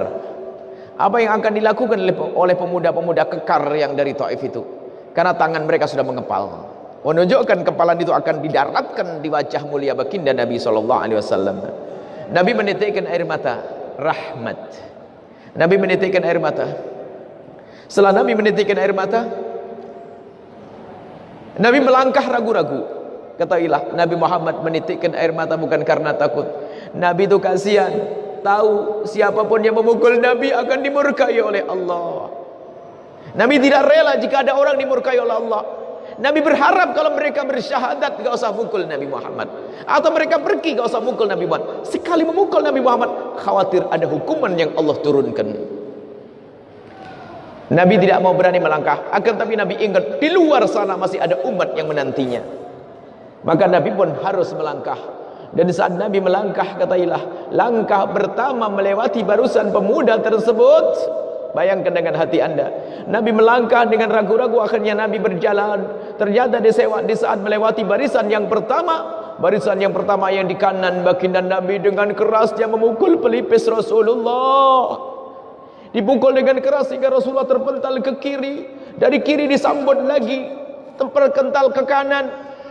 apa yang akan dilakukan oleh pemuda-pemuda kekar yang dari Taif itu, karena tangan mereka sudah mengepal, menunjukkan kepalan itu akan didaratkan di wajah mulia baginda Nabi SAW. Nabi menitikkan air mata rahmat. Nabi menitikkan air mata. Setelah Nabi menitikkan air mata, Nabi melangkah ragu-ragu. Ketahuilah, Nabi Muhammad menitikkan air mata bukan karena takut. Nabi itu kasihan, tahu siapapun yang memukul Nabi akan dimurkai oleh Allah. Nabi tidak rela jika ada orang dimurkai oleh Allah. Nabi berharap kalau mereka bersyahadat, gak usah pukul Nabi Muhammad. Atau mereka pergi, gak usah mukul Nabi Muhammad. Sekali memukul Nabi Muhammad, khawatir ada hukuman yang Allah turunkan. Nabi tidak mau berani melangkah. Akan tapi Nabi ingat, di luar sana masih ada umat yang menantinya. Maka Nabi pun harus melangkah. Dan saat Nabi melangkah, katailah, langkah pertama melewati barusan pemuda tersebut. Bayangkan dengan hati anda, Nabi melangkah dengan ragu-ragu, akhirnya Nabi berjalan. Ternyata di saat melewati barisan yang pertama yang di kanan, baginda Nabi dengan kerasnya memukul pelipis Rasulullah. Dipukul dengan keras hingga Rasulullah terpental ke kiri. Dari kiri disambut lagi, terpental ke kanan.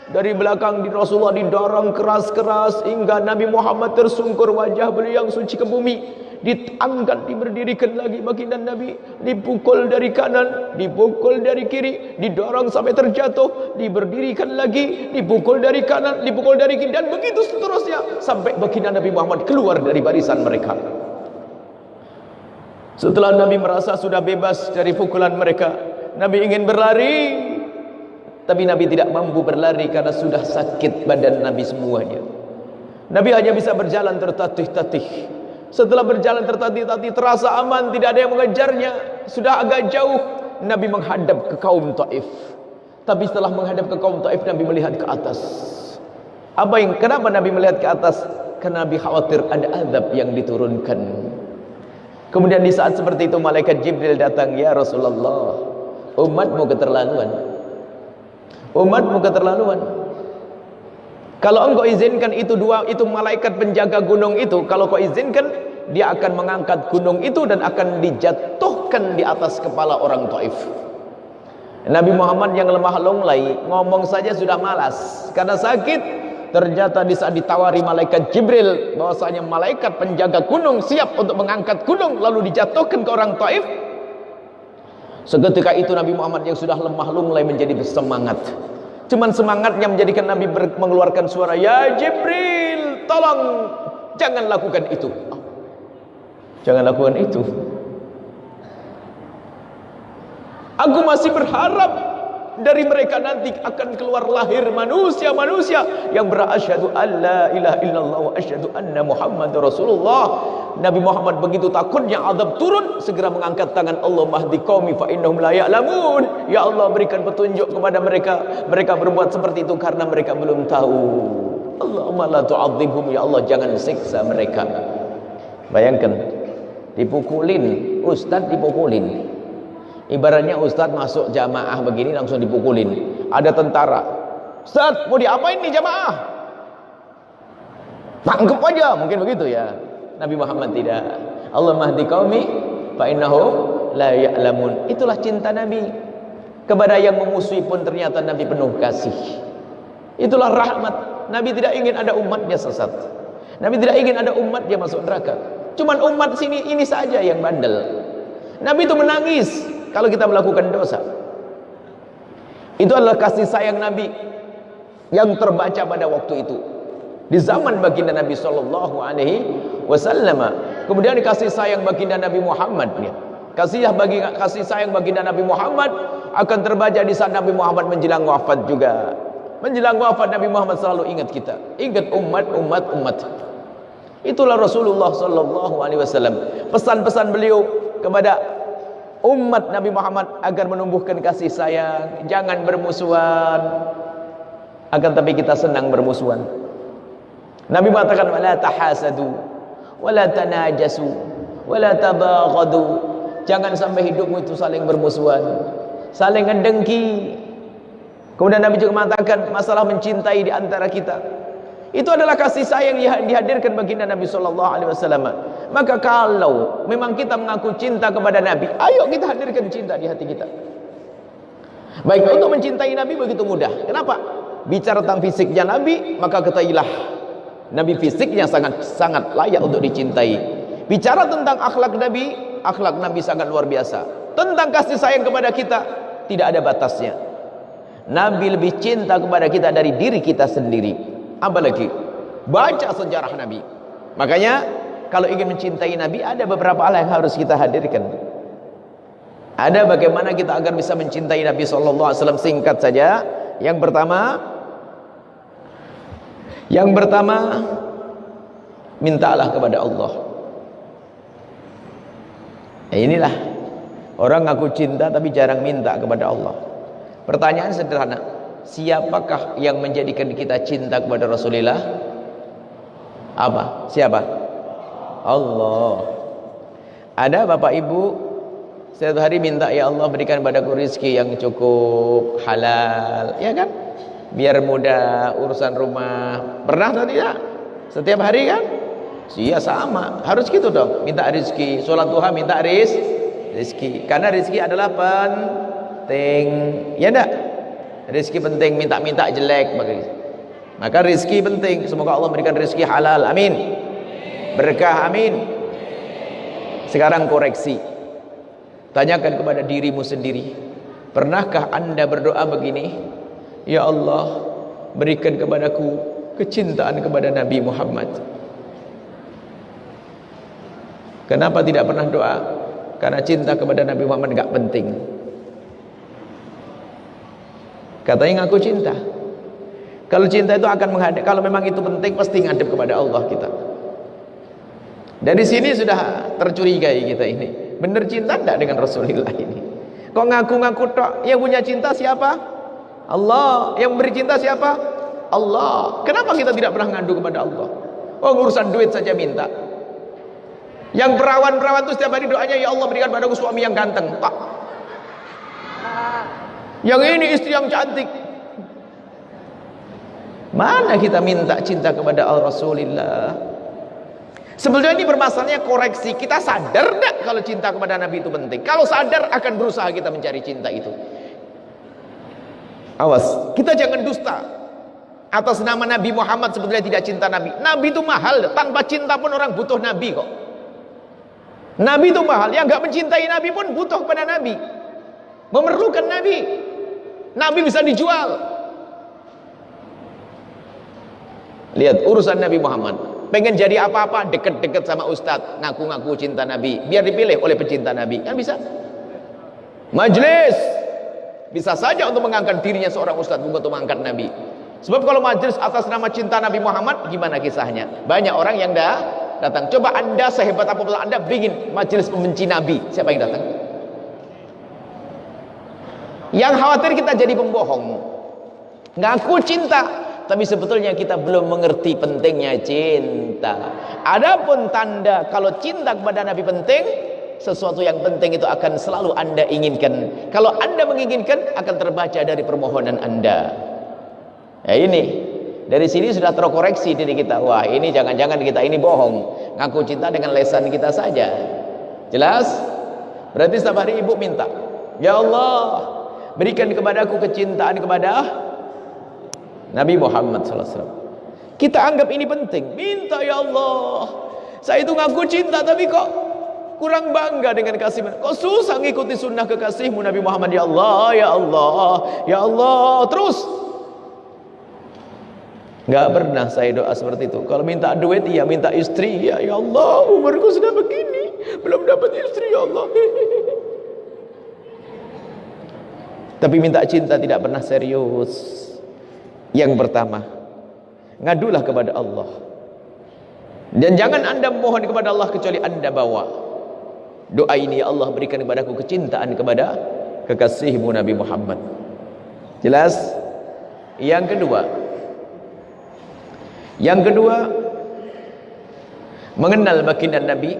Dari belakang Rasulullah didorong keras-keras hingga Nabi Muhammad tersungkur, wajah beliau yang suci ke bumi. Diangkat, diberdirikan lagi baginda Nabi. Dipukul dari kanan, dipukul dari kiri, didorong sampai terjatuh, diberdirikan lagi, dipukul dari kanan, dipukul dari kiri, dan begitu seterusnya sampai baginda Nabi Muhammad keluar dari barisan mereka. Setelah Nabi merasa sudah bebas dari pukulan mereka, Nabi ingin berlari, tapi Nabi tidak mampu berlari karena sudah sakit badan Nabi semuanya. Nabi hanya bisa berjalan tertatih-tatih. Setelah berjalan tertatih-tatih, terasa aman, tidak ada yang mengejarnya. Sudah agak jauh, Nabi menghadap ke kaum Taif. Tapi setelah menghadap ke kaum Taif, Nabi melihat ke atas. Kenapa Nabi melihat ke atas? Karena Nabi khawatir ada azab yang diturunkan. Kemudian di saat seperti itu, malaikat Jibril datang. Ya Rasulullah, umatmu keterlaluan. Umatmu keterlaluan. Kalau engkau izinkan itu malaikat penjaga gunung itu, kalau kau izinkan, dia akan mengangkat gunung itu dan akan dijatuhkan di atas kepala orang Taif. Nabi Muhammad yang lemah lunglai, ngomong saja sudah malas karena sakit. Ternyata di saat ditawari malaikat Jibril bahwasanya malaikat penjaga gunung siap untuk mengangkat gunung lalu dijatuhkan ke orang Taif, seketika itu Nabi Muhammad yang sudah lemah lunglai menjadi bersemangat. Cuman semangatnya menjadikan Nabi mengeluarkan suara, ya Jibril, tolong jangan lakukan itu. Jangan lakukan itu. Aku masih berharap dari mereka nanti akan keluar lahir manusia-manusia yang berasyhadu alla ilaha illallah wa asyhadu anna Muhammadar Rasulullah. Nabi Muhammad begitu takutnya azab turun, segera mengangkat tangan, Allah mahdi qaumi fa innahum la ya'lamun. Ya Allah, berikan petunjuk kepada mereka. Mereka berbuat seperti itu karena mereka belum tahu. Allahumma la tu'adzibhum, ya Allah jangan siksa mereka. Bayangkan, dipukulin, ustaz dipukulin. Ibaratnya ustaz masuk jamaah begini langsung dipukulin. Ada tentara. Ustaz, mau diapain nih jamaah? Tangkep aja, mungkin begitu ya. Nabi Muhammad tidak. Allah mahdi qaumi fa innahum la ya'lamun. Itulah cinta Nabi. Kepada yang memusuhi pun ternyata Nabi penuh kasih. Itulah rahmat. Nabi tidak ingin ada umatnya sesat. Nabi tidak ingin ada umatnya masuk neraka. Cuman umat sini ini saja yang bandel. Nabi itu menangis kalau kita melakukan dosa. Itu adalah kasih sayang Nabi yang terbaca pada waktu itu. Di zaman baginda Nabi sallallahu alaihi wasallam. Kemudian kasih sayang baginda Nabi Muhammad, kasih sayang baginda Nabi Muhammad akan terbaca di saat Nabi Muhammad menjelang wafat juga. Menjelang wafat Nabi Muhammad selalu ingat kita, ingat umat. Itulah Rasulullah sallallahu alaihi wasallam. Pesan-pesan beliau kepada umat Nabi Muhammad agar menumbuhkan kasih sayang, jangan bermusuhan. Akan tapi kita senang bermusuhan. Nabi mengatakan wala tahasadu wala tanajasu wala tabaghadu. Jangan sampai hidupmu itu saling bermusuhan, saling ngedengki. Kemudian Nabi juga mengatakan masalah mencintai di antara kita. Itu adalah kasih sayang yang dihadirkan baginda Nabi sallallahu alaihi wasallam. Maka kalau memang kita mengaku cinta kepada Nabi, ayo kita hadirkan cinta di hati kita. Baik, untuk mencintai Nabi begitu mudah. Kenapa? Bicara tentang fisiknya Nabi, maka ketahuilah Nabi fisiknya sangat layak untuk dicintai. Bicara tentang akhlak Nabi sangat luar biasa. Tentang kasih sayang kepada kita tidak ada batasnya. Nabi lebih cinta kepada kita dari diri kita sendiri. Apalagi baca sejarah Nabi. Makanya kalau ingin mencintai Nabi ada beberapa hal yang harus kita hadirkan. Ada bagaimana kita agar bisa mencintai Nabi sallallahu alaihi wasallam. Singkat saja. Yang pertama, Yang pertama, mintalah kepada Allah. Inilah orang ngaku cinta tapi jarang minta kepada Allah. Pertanyaan sederhana, siapakah yang menjadikan kita cinta kepada Rasulullah? Apa? Siapa? Allah. Ada bapak ibu setiap hari minta, ya Allah berikan padaku rezeki yang cukup halal, ya kan? Biar mudah urusan rumah. Pernah atau tidak? Setiap hari kan? Iya sama, harus gitu dong. Minta rezeki, sholat duha minta rezeki. Karena rezeki adalah penting, ya enggak? Rezeki penting, minta-minta jelek bagi. Maka rezeki penting. Semoga Allah berikan rezeki halal, amin. Berkah, amin. Sekarang koreksi. Tanyakan kepada dirimu sendiri, pernahkah anda berdoa begini, ya Allah berikan kepadaku kecintaan kepada Nabi Muhammad? Kenapa tidak pernah doa? Karena cinta kepada Nabi Muhammad gak penting. Katanya ngaku cinta. Kalau cinta itu akan menghadap, kalau memang itu penting pasti ngadep kepada Allah kita. Dari sini sudah tercurigai kita ini. Bener cinta enggak dengan Rasulullah ini? Kok ngaku-ngaku tok? Yang punya cinta siapa? Allah. Yang memberi cinta siapa? Allah. Kenapa kita tidak pernah ngadu kepada Allah? Oh, urusan duit saja minta. Yang perawan-perawan itu setiap hari doanya, ya Allah berikan padaku suami yang ganteng. Pak. Yang ini istri yang cantik. Mana kita minta cinta kepada Rasulullah? Sebetulnya ini permasalahannya koreksi. Kita sadar tidak kalau cinta kepada Nabi itu penting? Kalau sadar akan berusaha kita mencari cinta itu. Awas, kita jangan dusta. Atas nama Nabi Muhammad sebetulnya tidak cinta Nabi. Nabi itu mahal, tanpa cinta pun orang butuh Nabi kok. Nabi itu mahal, yang gak mencintai Nabi pun butuh kepada Nabi. Memerlukan Nabi. Nabi bisa dijual. Lihat urusan Nabi Muhammad. Pengen jadi apa-apa, deket-deket sama ustadz, ngaku-ngaku cinta Nabi, biar dipilih oleh pecinta Nabi, kan bisa. Majelis bisa saja untuk mengangkat dirinya seorang ustadz untuk mengangkat Nabi. Sebab kalau majelis atas nama cinta Nabi Muhammad, gimana kisahnya? Banyak orang yang datang. Coba anda sehebat apapun anda bikin majelis pembenci Nabi, siapa yang datang? Yang khawatir kita jadi pembohong, ngaku cinta tapi sebetulnya kita belum mengerti pentingnya cinta. Adapun tanda kalau cinta kepada Nabi penting, sesuatu yang penting itu akan selalu anda inginkan. Kalau anda menginginkan, akan terbaca dari permohonan anda. Ya ini, dari sini sudah terkoreksi diri kita. Wah ini jangan-jangan kita ini bohong, ngaku cinta dengan lesan kita saja. Jelas? Berarti setiap hari ibu minta, ya Allah berikan kepadaku kecintaan kepada Nabi Muhammad SAW. Kita anggap ini penting. Minta, ya Allah, saya itu ngaku cinta tapi kok kurang bangga dengan kasihmu. Kok susah ngikuti sunnah kekasihmu Nabi Muhammad. Ya Allah, ya Allah, ya Allah. Terus nggak pernah saya doa seperti itu. Kalau minta duit, iya. Minta istri, ya Allah, umurku sudah begini, belum dapat istri, ya Allah. Tapi minta cinta tidak pernah serius. Yang pertama, ngadulah kepada Allah. Dan jangan anda mohon kepada Allah kecuali anda bawa doa ini, ya Allah berikan kepadaku kecintaan kepada kekasihmu Nabi Muhammad. Jelas? Yang kedua, mengenal baginda Nabi.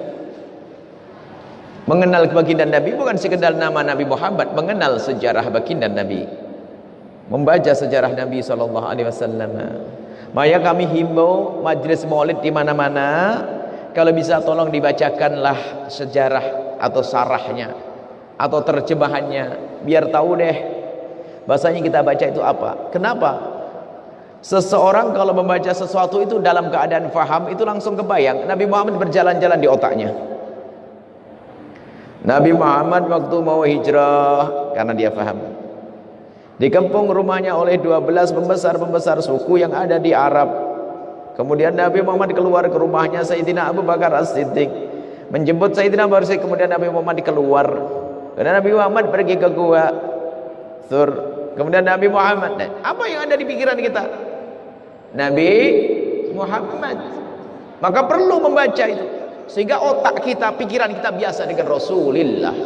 Mengenal baginda Nabi bukan sekedar nama Nabi Muhammad, mengenal sejarah baginda Nabi. Membaca sejarah Nabi SAW. Maka kami himbau majelis maulid di mana-mana, kalau bisa tolong dibacakanlah sejarah atau sarahnya atau terjemahannya, biar tahu deh bahasanya kita baca itu apa. Kenapa? Seseorang kalau membaca sesuatu itu dalam keadaan faham, itu langsung kebayang. Nabi Muhammad berjalan-jalan di otaknya. Nabi Muhammad waktu mau hijrah, karena dia faham, dikepung rumahnya oleh 12 pembesar-pembesar suku yang ada di Arab. Kemudian Nabi Muhammad keluar ke rumahnya Sayyidina Abu Bakar As-Siddiq, menjemput Sayyidina Abu Bakar As-Siddiq. Kemudian Nabi Muhammad keluar, kemudian Nabi Muhammad pergi ke gua Thur. Kemudian Nabi Muhammad, apa yang ada di pikiran kita? Nabi Muhammad. Maka perlu membaca itu, sehingga otak kita, pikiran kita biasa dengan Rasulullah,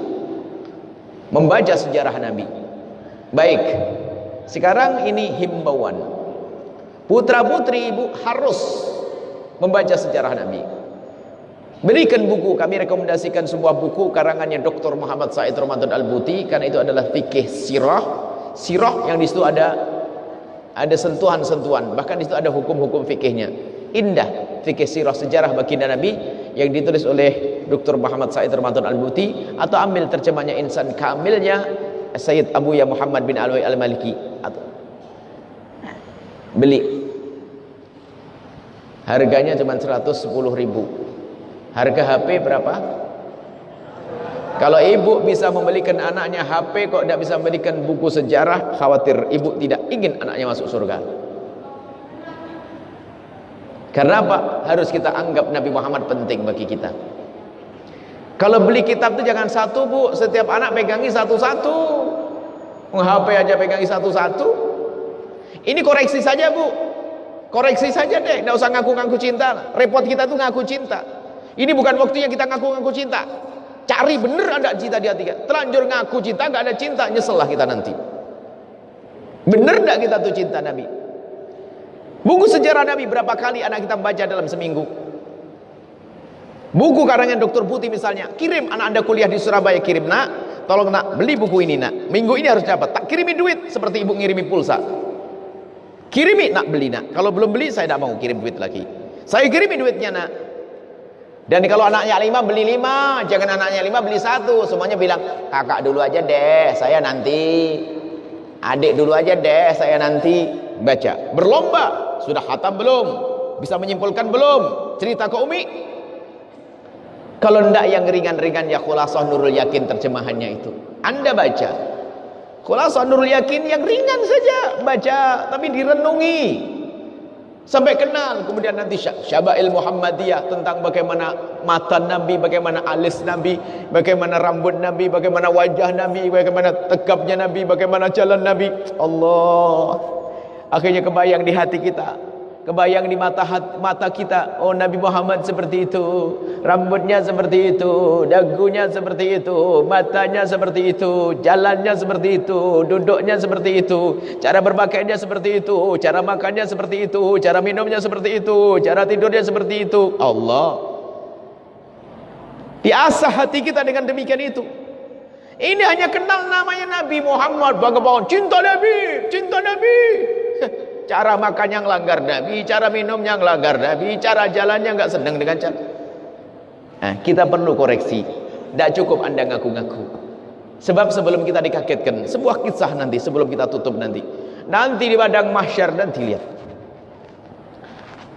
membaca sejarah Nabi. Baik, sekarang ini himbauan, putra putri ibu harus membaca sejarah Nabi. Berikan buku, kami rekomendasikan sebuah buku karangannya Dr. Muhammad Said Ramadan Al-Buti, karena itu adalah fikih sirah. Sirah yang di situ ada sentuhan-sentuhan, bahkan di situ ada hukum-hukum fikihnya. Indah fikih sirah, sejarah baginda Nabi yang ditulis oleh Dr. Muhammad Said Ramadan Al-Buti, atau ambil terjemahnya Insan Kamilnya Sayyid Abu Ya Muhammad bin Alwi Al-Maliki, atau beli. Harganya cuma 110.000. Harga HP berapa? Kalau ibu bisa membelikan anaknya HP, kok tidak bisa membelikan buku sejarah, khawatir ibu tidak ingin anaknya masuk surga. Karena apa? Harus kita anggap Nabi Muhammad penting bagi kita. Kalau beli kitab itu jangan satu, Bu, setiap anak pegangi satu-satu. HP aja pegangi satu-satu. Ini koreksi saja, Bu. Koreksi saja deh, tidak usah ngaku-ngaku cinta. Repot kita tuh ngaku cinta. Ini bukan waktunya kita ngaku-ngaku cinta. Cari bener ada cinta di hati kita. Terlanjur ngaku cinta, gak ada cinta, nyeselah kita nanti. Bener gak kita tuh cinta Nabi? Buku sejarah Nabi berapa kali anak kita baca dalam seminggu? Buku karangan Dr. Putih misalnya, kirim anak anda kuliah di Surabaya, kirim, nak, tolong nak beli buku ini, nak, minggu ini harus dapat. Tak kirimi duit seperti ibu ngirimi pulsa. Kirimi, nak, beli, nak. Kalau belum beli saya tidak mau kirim duit lagi. Saya kirimi duitnya, nak. Dan kalau anaknya 5 beli 5, jangan anaknya 5 beli 1. Semuanya bilang, kakak dulu aja deh, saya nanti. Adik dulu aja deh, saya nanti. Baca, berlomba. Sudah khatam belum? Bisa menyimpulkan belum? Cerita ke Umi. Kalau ndak yang ringan-ringan, ya Khulasah Nurul Yakin terjemahannya itu Anda baca. Khulasah Nurul Yakin yang ringan saja baca, tapi direnungi sampai kenal. Kemudian nanti Syama'il Muhammadiyah tentang bagaimana mata Nabi, bagaimana alis Nabi, bagaimana rambut Nabi, bagaimana wajah Nabi, bagaimana tegapnya Nabi, bagaimana jalan Nabi. Allah, akhirnya kebayang di hati kita, kebayang di mata kita. Oh, Nabi Muhammad seperti itu, rambutnya seperti itu, dagunya seperti itu, matanya seperti itu, jalannya seperti itu, duduknya seperti itu, cara berpakaiannya seperti itu, cara makannya seperti itu, cara minumnya seperti itu, cara tidurnya seperti itu. Allah, diasah hati kita dengan demikian itu. Ini hanya kenal namanya Nabi Muhammad, bagaimana cinta Nabi, cinta Nabi. Cara makan yang langgar Nabi, cara minum yang langgar Nabi, cara jalannya nggak senang dengan cara. Nah, kita perlu koreksi. Tidak cukup Anda ngaku-ngaku. Sebab sebelum kita dikagetkan, sebuah kisah nanti sebelum kita tutup nanti di padang mahsyar, nanti lihat.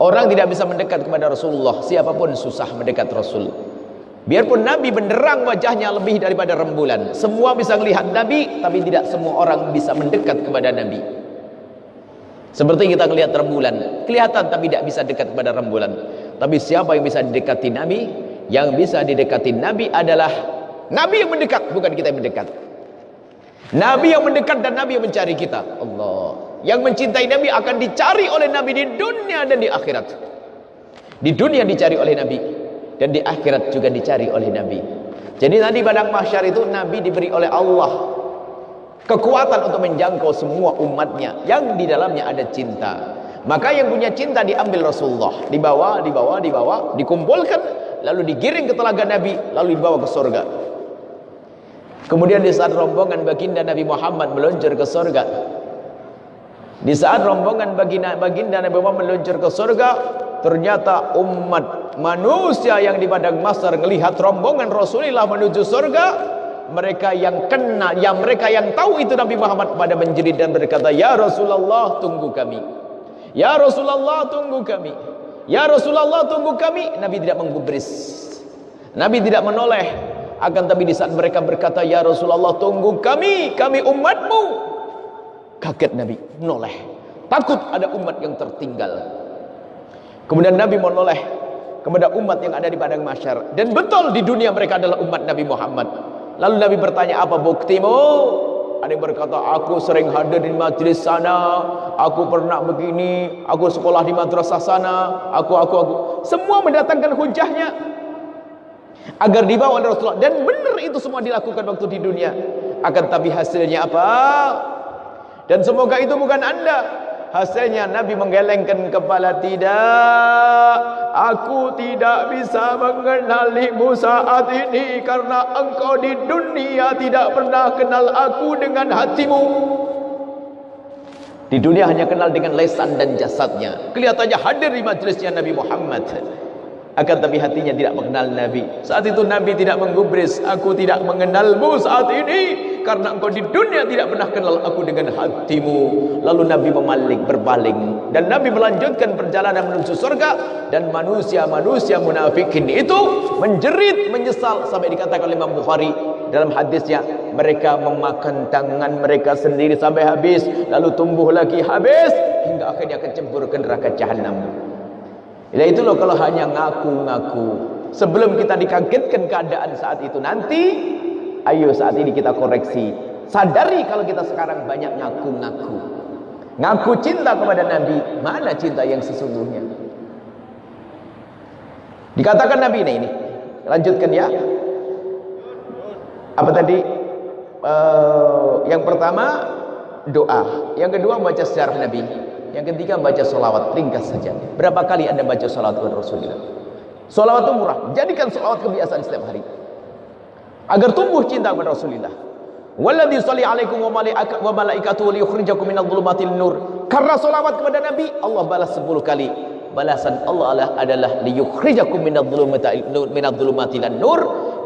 Orang tidak bisa mendekat kepada Rasulullah, siapapun susah mendekat Rasul. Biarpun Nabi benderang wajahnya lebih daripada rembulan, semua bisa melihat Nabi, tapi tidak semua orang bisa mendekat kepada Nabi. Seperti kita melihat rembulan, kelihatan tapi tidak bisa dekat kepada rembulan. Tapi siapa yang bisa didekati Nabi? Yang bisa didekati Nabi adalah Nabi yang mendekat, bukan kita yang mendekat. Nabi yang mendekat dan Nabi yang mencari kita. Allah, yang mencintai Nabi akan dicari oleh Nabi di dunia dan di akhirat. Di dunia dicari oleh Nabi, dan di akhirat juga dicari oleh Nabi. Jadi nanti padang mahsyar itu Nabi diberi oleh Allah kekuatan untuk menjangkau semua umatnya yang di dalamnya ada cinta. Maka yang punya cinta diambil Rasulullah, dibawa, dikumpulkan, lalu digiring ke telaga Nabi, lalu dibawa ke surga. Kemudian di saat rombongan baginda Nabi Muhammad meluncur ke surga, di saat rombongan baginda Nabi Muhammad meluncur ke surga, ternyata umat manusia yang di padang mahsyar melihat rombongan Rasulullah menuju surga, mereka yang kenal, mereka yang tahu itu Nabi Muhammad, pada menjerit dan berkata, ya Rasulullah, tunggu kami. Ya Rasulullah, tunggu kami. Ya Rasulullah, tunggu kami. Nabi tidak menggubris, Nabi tidak menoleh. Akan tapi di saat mereka berkata, ya Rasulullah, tunggu kami umatmu, kaget Nabi, menoleh, takut ada umat yang tertinggal. Kemudian Nabi menoleh kepada umat yang ada di padang mahsyar, dan betul di dunia mereka adalah umat Nabi Muhammad. Lalu Nabi bertanya, apa buktimu? Ada yang berkata, aku sering hadir di majlis sana, aku pernah begini, aku sekolah di madrasah sana, aku. Semua mendatangkan hujahnya agar dibawa oleh Rasulullah. Dan benar itu semua dilakukan waktu di dunia. Akan tapi hasilnya apa? Dan semoga itu bukan Anda. Hasilnya Nabi menggelengkan kepala, tidak, aku tidak bisa mengenalimu saat ini karena engkau di dunia tidak pernah kenal aku dengan hatimu. Di dunia hanya kenal dengan lesan dan jasadnya. Kelihatannya hadir di majlisnya Nabi Muhammad, akan tapi hatinya tidak mengenal Nabi. Saat itu Nabi tidak menggubris, aku tidak mengenalmu saat ini karena engkau di dunia tidak pernah kenal aku dengan hatimu. Lalu Nabi berpaling, dan Nabi melanjutkan perjalanan menuju surga. Dan manusia-manusia munafikin itu menjerit, menyesal, sampai dikatakan oleh Imam Bukhari dalam hadisnya, mereka memakan tangan mereka sendiri sampai habis, lalu tumbuh lagi habis, hingga akhirnya kecebur ke neraka jahanam. Ya itu loh, kalau hanya ngaku-ngaku sebelum kita dikagetkan keadaan saat itu nanti. Ayo saat ini kita koreksi, sadari kalau kita sekarang banyak ngaku-ngaku, ngaku cinta kepada Nabi. Mana cinta yang sesungguhnya? Dikatakan Nabi ini lanjutkan ya. Apa tadi? Yang pertama doa, yang kedua baca sejarah Nabi, yang ketiga baca sholawat. Ringkas saja, berapa kali Anda baca sholawat kepada Rasulullah? Sholawat itu murah, jadikan sholawat kebiasaan setiap hari agar tumbuh cinta kepada Rasulullah. Walladzi sholli alaikum wa malaikatuhu liyukhrijakum minadh dhulumatil nur. Karena sholawat kepada Nabi, Allah balas 10 kali. Balasan Allah adalah liyukhrijakum minadh dhulumatil nur.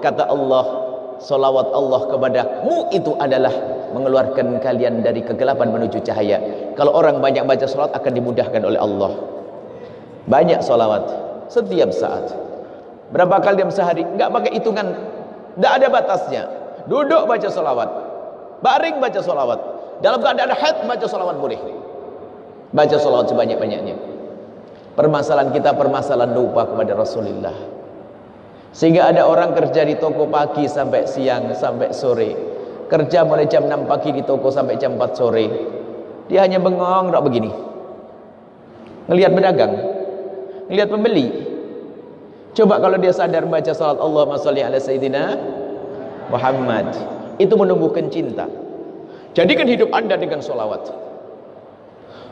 Kata Allah, sholawat Allah kepadamu itu adalah mengeluarkan kalian dari kegelapan menuju cahaya. Kalau orang banyak baca sholawat akan dimudahkan oleh Allah. Banyak sholawat setiap saat. Berapa kali dalam sehari? Enggak pakai hitungan, tidak ada batasnya. Duduk baca sholawat, baring baca sholawat, dalam keadaan haid baca sholawat boleh. Baca sholawat sebanyak-banyaknya. Permasalahan kita permasalahan lupa kepada Rasulullah. Sehingga ada orang kerja di toko pagi sampai siang, sampai sore. Kerja mulai jam 6 pagi di toko sampai jam 4 sore. Dia hanya bengong tak begini, ngelihat pedagang, ngelihat pembeli. Coba kalau dia sadar baca salat Allahumma sholli ala sayyidina Muhammad, itu menumbuhkan cinta. Jadikan hidup Anda dengan sholawat.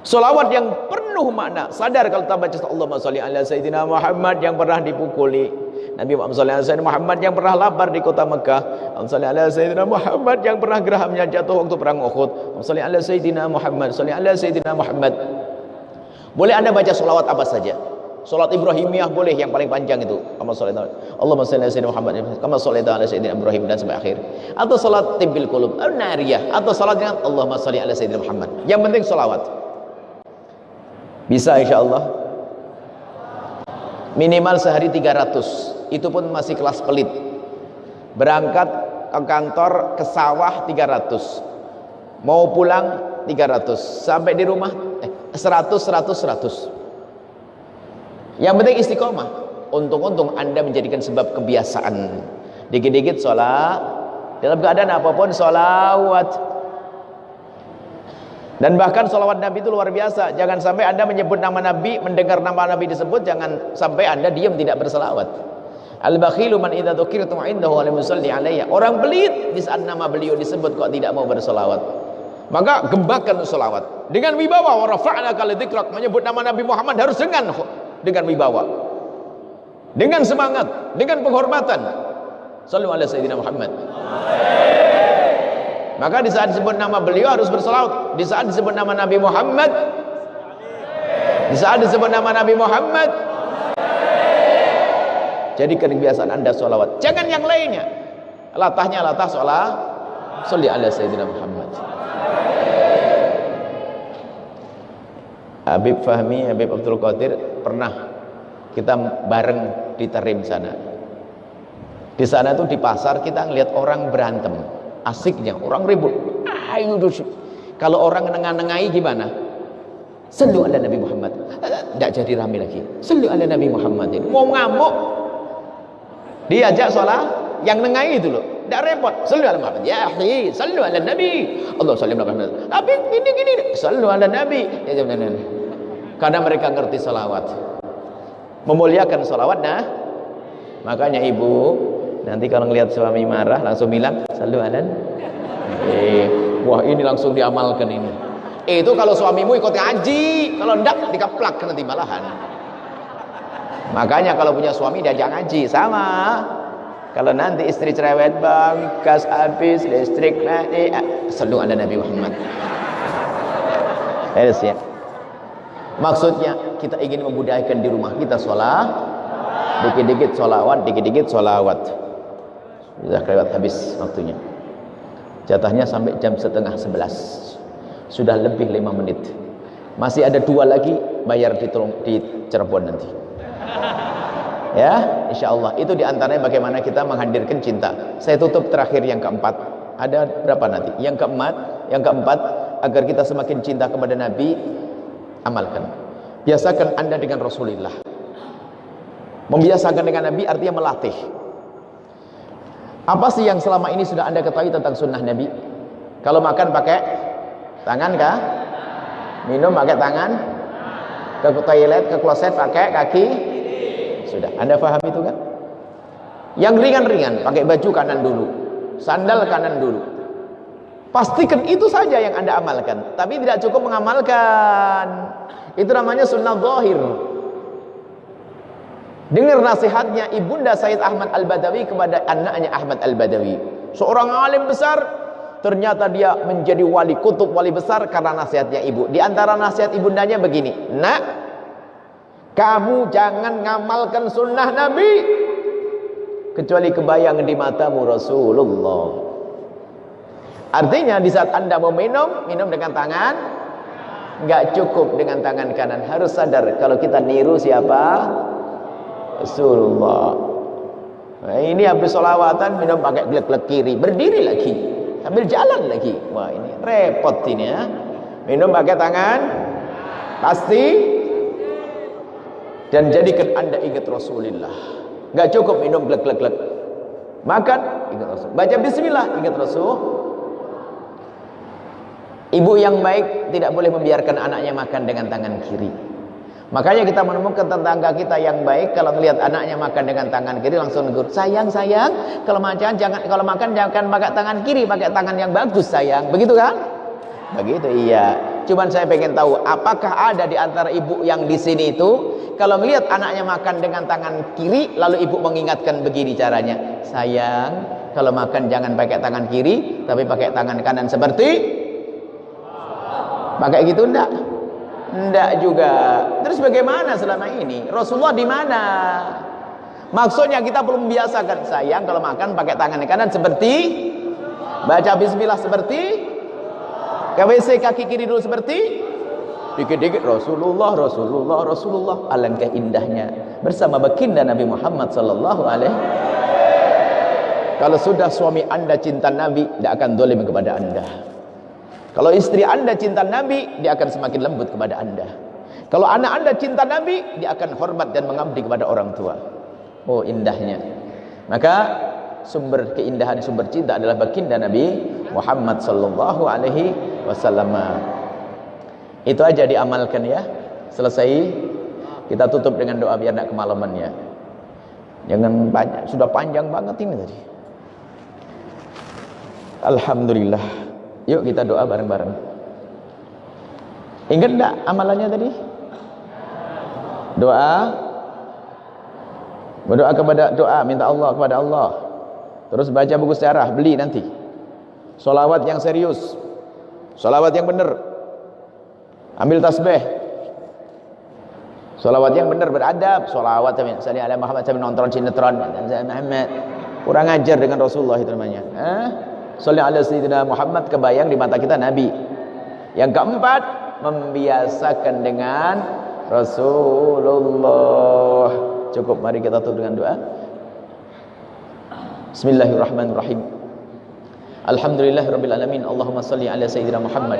Sholawat yang penuh makna. Sadar kalau kita baca Allahumma sholli ala sayyidina Muhammad yang pernah dipukuli Nabi Muhammad sholli ala sayyidina Muhammad yang pernah lapar di kota Mekah, Allahumma sholli ala sayyidina Muhammad yang pernah gerahamnya jatuh waktu perang Uhud, Allahumma sholli ala sayyidina Muhammad, sholli ala sayyidina Muhammad. Boleh Anda baca sholawat apa saja. Salat Ibrahimiyah boleh, yang paling panjang itu. Allahumma sholli ala sayyidina Muhammad, kama shallaita ala sayyidina Ibrahim, dan sampai akhir. Atau salat tibbil qulub, nariyah, atau salat dengan Allahumma sholli ala sayyidina Muhammad. Yang penting salawat. Bisa insyaallah. Minimal sehari 300. Itu pun masih kelas pelit. Berangkat ke kantor, ke sawah 300. Mau pulang 300. Sampai di rumah 100. Yang penting istiqomah. Untung-untung Anda menjadikan sebab kebiasaan. Dikit-dikit sholat, dalam keadaan apapun sholawat. Dan bahkan sholawat Nabi itu luar biasa. Jangan sampai Anda menyebut nama Nabi, mendengar nama Nabi disebut, jangan sampai Anda diam tidak berselawat. Al-bakhilu man idza dzukirtu indahu wa lam yusalli alayya. Orang pelit di saat nama beliau disebut kok tidak mau berselawat. Maka gembakan selawat dengan wibawa. Wa rafa'naka lidzikrak, menyebut nama Nabi Muhammad harus dengan wibawa, dengan semangat, dengan penghormatan. Shallu ala sayyidina Muhammad. Maka di saat disebut nama beliau harus berselawat. Di saat disebut nama Nabi Muhammad, di saat disebut nama Nabi Muhammad, jadi kebiasaan Anda sholawat. Jangan yang lainnya. Latahnya latah sholat. Sholli ala sayyidina Muhammad. Habib Fahmi, Habib Abdul Qadir pernah kita bareng di Tarim sana. Di sana tuh di pasar kita ngelihat orang berantem, asiknya orang ribut. Ayo kalau orang nengah-nengahi gimana? Sallu ala Nabi Muhammad. Tidak jadi rame lagi. Sallu ala Nabi Muhammad. Mau ngamuk, diajak sholat, yang nengahi itu loh. tidak repot. Sallu ala Muhammad. Ya akhi, sallu ala Nabi. Allah salli ala Muhammad. Tapi gini, sallu ala Nabi. Karena mereka ngerti salawat. Memuliakan salawat, nah. Makanya ibu, nanti kalau ngelihat suami marah langsung bilang sallu ala Nabi. Wah, ini langsung diamalkan ini. Itu kalau suamimu ikut ngaji, kalau enggak dikeplak nanti malahan. Makanya kalau punya suami diajak ngaji sama. Kalau nanti istri cerewet, bang, gas habis, listrik mati, sallu ala Nabi Muhammad. Ya. Maksudnya kita ingin membudayakan di rumah kita sholat, dikit-dikit sholawat, dikit-dikit sholawat. Sudah kelewat habis waktunya. Jatahnya sampai jam 10:30. Sudah lebih 5 menit. Masih ada 2 lagi, bayar di Cirebon nanti. Ya, insya Allah. Itu diantaranya bagaimana kita menghadirkan cinta. Saya tutup terakhir yang keempat. Ada berapa nanti? Yang keempat, agar kita semakin cinta kepada Nabi, amalkan. Biasakan Anda dengan Rasulullah. Membiasakan dengan Nabi artinya melatih. Apa sih yang selama ini sudah Anda ketahui tentang sunnah Nabi? Kalau makan pakai tangan kah? Minum pakai tangan? Ke toilet, ke kloset pakai kaki? Sudah, Anda paham itu kan? Yang ringan-ringan, pakai baju kanan dulu, sandal kanan dulu. Pastikan itu saja yang Anda amalkan. Tapi tidak cukup mengamalkan. Itu namanya sunnah zahir. Dengar nasihatnya Ibunda Sayyid Ahmad Al-Badawi kepada anaknya Ahmad Al-Badawi. Seorang alim besar, ternyata dia menjadi wali kutub, wali besar karena nasihatnya ibu. Di antara nasihat ibundanya begini, nak, kamu jangan ngamalkan sunnah Nabi kecuali kebayang di matamu Rasulullah. Artinya di saat Anda mau minum dengan tangan, nggak cukup dengan tangan kanan. Harus sadar kalau kita niru siapa? Rasulullah. Nah, ini habis sholawatan minum pakai glek-glek kiri, berdiri lagi, sambil jalan lagi. Wah, ini repot ini ya. Minum pakai tangan, pasti. Dan jadikan Anda ingat Rasulullah. Nggak cukup minum glek-glek-glek. Makan, ingat Rasul. Baca bismillah, ingat Rasul. Ibu yang baik tidak boleh membiarkan anaknya makan dengan tangan kiri. Makanya kita menemukan tetangga kita yang baik, kalau melihat anaknya makan dengan tangan kiri langsung negur, sayang, kalau makan jangan pakai tangan kiri, pakai tangan yang bagus sayang. Begitu kan? Begitu, iya. Cuman saya pengen tahu, apakah ada di antara ibu yang di sini itu kalau melihat anaknya makan dengan tangan kiri, lalu ibu mengingatkan begini caranya, sayang, kalau makan jangan pakai tangan kiri, tapi pakai tangan kanan seperti pakai gitu enggak? Enggak juga. Terus bagaimana selama ini? Rasulullah di mana? Maksudnya kita belum membiasakan, sayang, kalau makan pakai tangan kanan seperti baca bismillah seperti KWC kaki kiri dulu seperti dikit-dikit Rasulullah. Alangkah indahnya bersama baginda Nabi Muhammad sallallahu alaihi. Kalau sudah suami Anda cinta Nabi, tidak akan zalim kepada Anda. Kalau istri Anda cinta Nabi, dia akan semakin lembut kepada Anda. Kalau anak Anda cinta Nabi, dia akan hormat dan mengabdi kepada orang tua. Oh, indahnya. Maka sumber keindahan, sumber cinta adalah baginda Nabi Muhammad sallallahu alaihi wasallam. Itu aja diamalkan ya. Selesai, kita tutup dengan doa biar tidak kemalaman ya. Jangan banyak, sudah panjang banget ini tadi. Alhamdulillah. Yuk kita doa bareng-bareng. Ingat enggak amalannya tadi? Berdoa kepada doa, minta Allah kepada Allah. Terus baca buku sejarah, beli nanti. Sholawat yang serius, sholawat yang benar. Ambil tasbih. Sholawat yang benar, beradab. Sholawat sampai ala Muhammad sampai nonton sinetron Muhammad. Kurang ajar dengan Rasulullah itu namanya. Sholli ala sayyidina Muhammad, kebayang di mata kita Nabi. Yang keempat, membiasakan dengan Rasulullah. Cukup, mari kita tutup dengan doa. Bismillahirrahmanirrahim. Alhamdulillahirabbil alamin. Allahumma shalli ala sayyidina Muhammad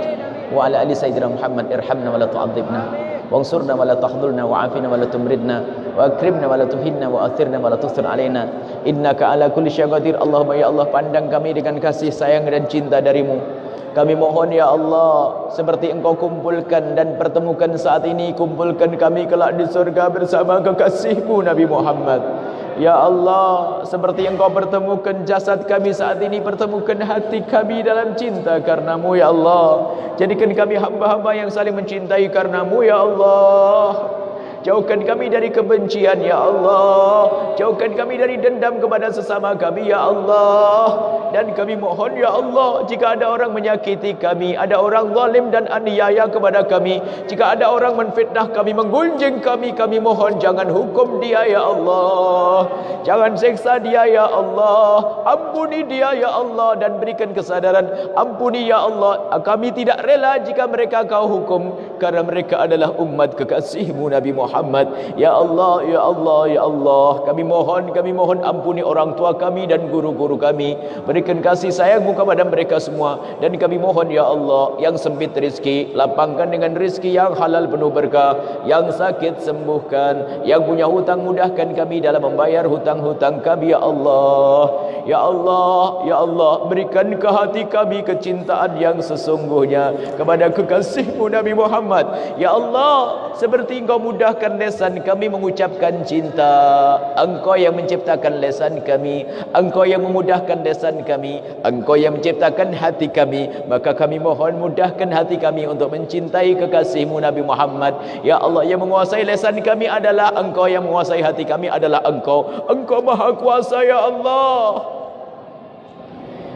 wa ala ali sayyidina Muhammad. Irhamna wa la tu'adzibna, wansurna wa la tahdhurna, wa'afina wa la tumridna, wa akrimna wa la tuhinna wa athirna wa la tusir alaina innaka ala kulli syai'in qadir. Allahumma ya Allah, pandang kami dengan kasih sayang dan cinta darimu. Kami mohon ya Allah, seperti Engkau kumpulkan dan pertemukan saat ini, kumpulkan kami kelak di surga bersama kekasihmu Nabi Muhammad. Ya Allah, seperti Engkau pertemukan jasad kami saat ini, pertemukan hati kami dalam cinta karenamu ya Allah. Jadikan kami hamba-hamba yang saling mencintai karenamu ya Allah. Jauhkan kami dari kebencian ya Allah. Jauhkan kami dari dendam kepada sesama kami ya Allah. Dan kami mohon ya Allah, jika ada orang menyakiti kami, ada orang zalim dan aniaya kepada kami, jika ada orang menfitnah kami, menggunjing kami, kami mohon jangan hukum dia ya Allah. Jangan seksa dia ya Allah. Ampuni dia ya Allah dan berikan kesadaran. Ampuni ya Allah. Kami tidak rela jika mereka kau hukum, karena mereka adalah umat kekasihmu Nabi Muhammad. Ya Allah, ya Allah, ya Allah. Kami mohon ampuni orang tua kami dan guru-guru kami. Berikan kasih sayangmu kepada mereka semua. Dan kami mohon ya Allah, yang sempit rezeki, lapangkan dengan rezeki yang halal penuh berkah. Yang sakit sembuhkan. Yang punya hutang mudahkan kami dalam membayar hutang-hutang kami ya Allah. Ya Allah, ya Allah, berikan ke hati kami kecintaan yang sesungguhnya kepada kekasihmu Nabi Muhammad. Ya Allah, seperti Engkau mudahkan lisan kami mengucapkan cinta, Engkau yang menciptakan lisan kami, Engkau yang memudahkan lisan kami, Engkau yang menciptakan hati kami, maka kami mohon mudahkan hati kami untuk mencintai kekasihmu Nabi Muhammad. Ya Allah, yang menguasai lisan kami adalah Engkau, yang menguasai hati kami adalah Engkau. Engkau Maha Kuasa ya Allah.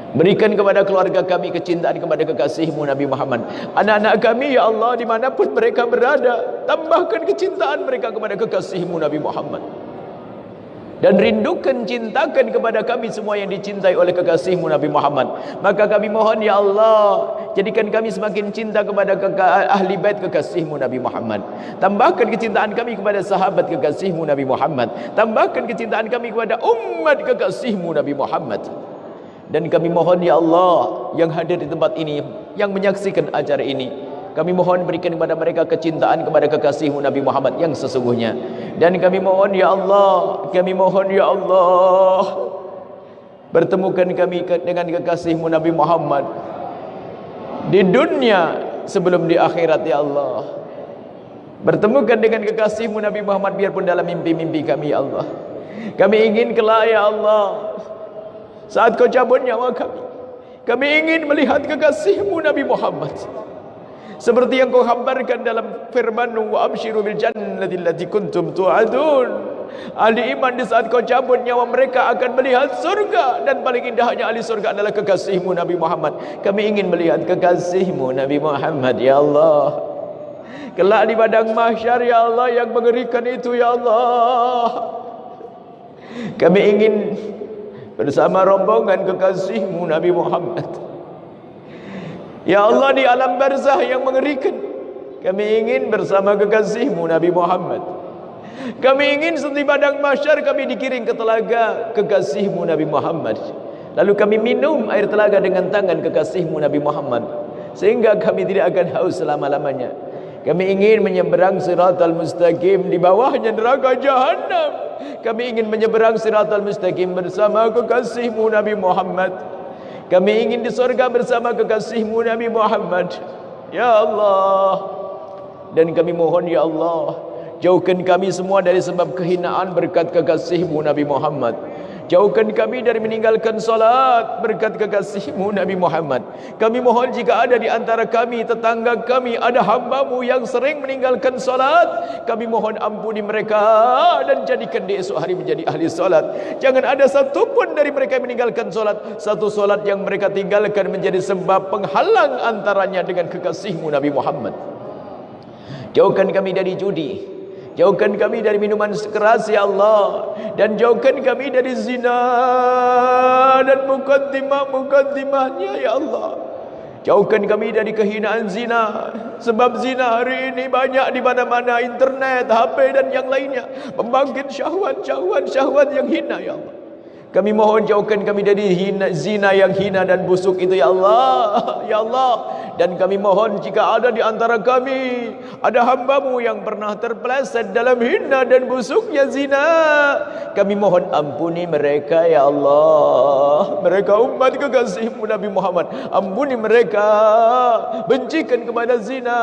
Berikan kepada keluarga kami kecintaan kepada kekasihmu Nabi Muhammad. Anak-anak kami ya Allah, dimanapun mereka berada, tambahkan kecintaan mereka kepada kekasihmu Nabi Muhammad. Dan rindukan, cintakan kepada kami semua yang dicintai oleh kekasihmu Nabi Muhammad. Maka kami mohon ya Allah, jadikan kami semakin cinta kepada ahli bait kekasihmu Nabi Muhammad. Tambahkan kecintaan kami kepada sahabat kekasihmu Nabi Muhammad. Tambahkan kecintaan kami kepada umat kekasihmu Nabi Muhammad. Dan kami mohon ya Allah, yang hadir di tempat ini, yang menyaksikan acara ini, kami mohon berikan kepada mereka kecintaan kepada kekasihmu Nabi Muhammad yang sesungguhnya. Dan kami mohon ya Allah, kami mohon ya Allah, pertemukan kami dengan kekasihmu Nabi Muhammad di dunia sebelum di akhirat ya Allah. Bertemukan dengan kekasihmu Nabi Muhammad biarpun dalam mimpi-mimpi kami ya Allah. Kami ingin kelak ya Allah, saat kau cabut nyawa kami ingin melihat kekasihmu Nabi Muhammad seperti yang kau hambarkan dalam firman-Mu, wa absyiru bil jannati allati kuntum tu'adun. Ahli iman di saat kau cabut nyawa mereka akan melihat surga, dan paling indahnya ahli surga adalah kekasihmu Nabi Muhammad. Kami ingin melihat kekasihmu Nabi Muhammad ya Allah. Kelak di padang mahsyar ya Allah yang mengerikan itu ya Allah, kami ingin bersama rombongan kekasihmu Nabi Muhammad. Ya Allah, di alam barzah yang mengerikan, kami ingin bersama kekasihmu Nabi Muhammad. Kami ingin seperti padang mahsyar kami dikirim ke telaga kekasihmu Nabi Muhammad. Lalu kami minum air telaga dengan tangan kekasihmu Nabi Muhammad, sehingga kami tidak akan haus selama-lamanya. Kami ingin menyeberang siratal mustaqim, di bawahnya neraka jahanam. Kami ingin menyeberang siratal mustaqim bersama kekasihmu Nabi Muhammad. Kami ingin di surga bersama kekasihmu Nabi Muhammad ya Allah. Dan kami mohon ya Allah, jauhkan kami semua dari sebab kehinaan berkat kekasihmu Nabi Muhammad. Jauhkan kami dari meninggalkan solat berkat kekasihmu Nabi Muhammad. Kami mohon jika ada di antara kami, tetangga kami, ada hamba-Mu yang sering meninggalkan solat, kami mohon ampuni mereka dan jadikan di esok hari menjadi ahli solat. Jangan ada satupun dari mereka yang meninggalkan solat, satu solat yang mereka tinggalkan menjadi sebab penghalang antaranya dengan kekasihmu Nabi Muhammad. Jauhkan kami dari judi, jauhkan kami dari minuman keras ya Allah, dan jauhkan kami dari zina dan mukaddimah-mukaddimahnya ya Allah. Jauhkan kami dari kehinaan zina, sebab zina hari ini banyak di mana-mana, internet, HP dan yang lainnya, membangkit syahwat yang hina ya Allah. Kami mohon jauhkan kami dari zina yang hina dan busuk itu ya Allah. Ya Allah, Dan kami mohon jika ada di antara kami ada hamba-Mu yang pernah terpeleset dalam hina dan busuknya zina, kami mohon ampuni mereka ya Allah. Mereka umat kekasih-Mu Nabi Muhammad, ampuni mereka, bencikan kepada zina,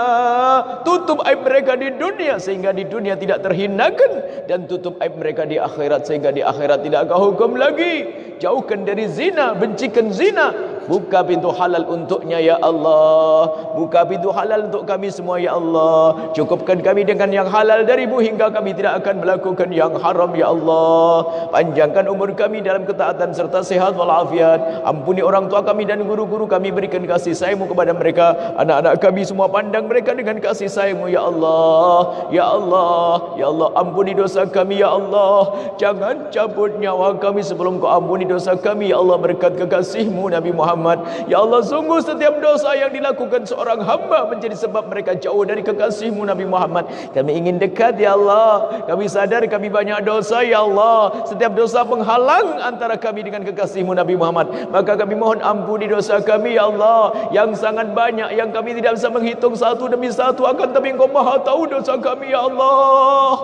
tutup aib mereka di dunia sehingga di dunia tidak terhinakan, dan tutup aib mereka di akhirat sehingga di akhirat tidak kau hukum lagi. Jauhkan dari zina, bencikan zina, buka pintu halal untuknya ya Allah. Buka pintu halal untuk kami semua ya Allah. Cukupkan kami dengan yang halal dari-Mu hingga kami tidak akan melakukan yang haram ya Allah. Panjangkan umur kami dalam ketaatan serta sehat walafiat. Ampuni orang tua kami dan guru-guru kami, berikan kasih sayang-Mu kepada mereka. Anak-anak kami semua pandang mereka dengan kasih sayang-Mu ya Allah. Ya Allah, ya Allah, ampuni dosa kami ya Allah. Jangan cabut nyawa kami sebelum Kau ampuni dosa kami ya Allah, berkat kekasih-Mu Nabi Muhammad. Ya Allah, sungguh setiap dosa yang dilakukan seorang hamba menjadi sebab mereka jauh dari kekasih-Mu Nabi Muhammad. Kami ingin dekat ya Allah. Kami sadar kami banyak dosa ya Allah. Setiap dosa penghalang antara kami dengan kekasih-Mu Nabi Muhammad. Maka kami mohon ampuni dosa kami ya Allah, yang sangat banyak, yang kami tidak bisa menghitung satu demi satu, akan tapi Engkau Maha tahu dosa kami ya Allah.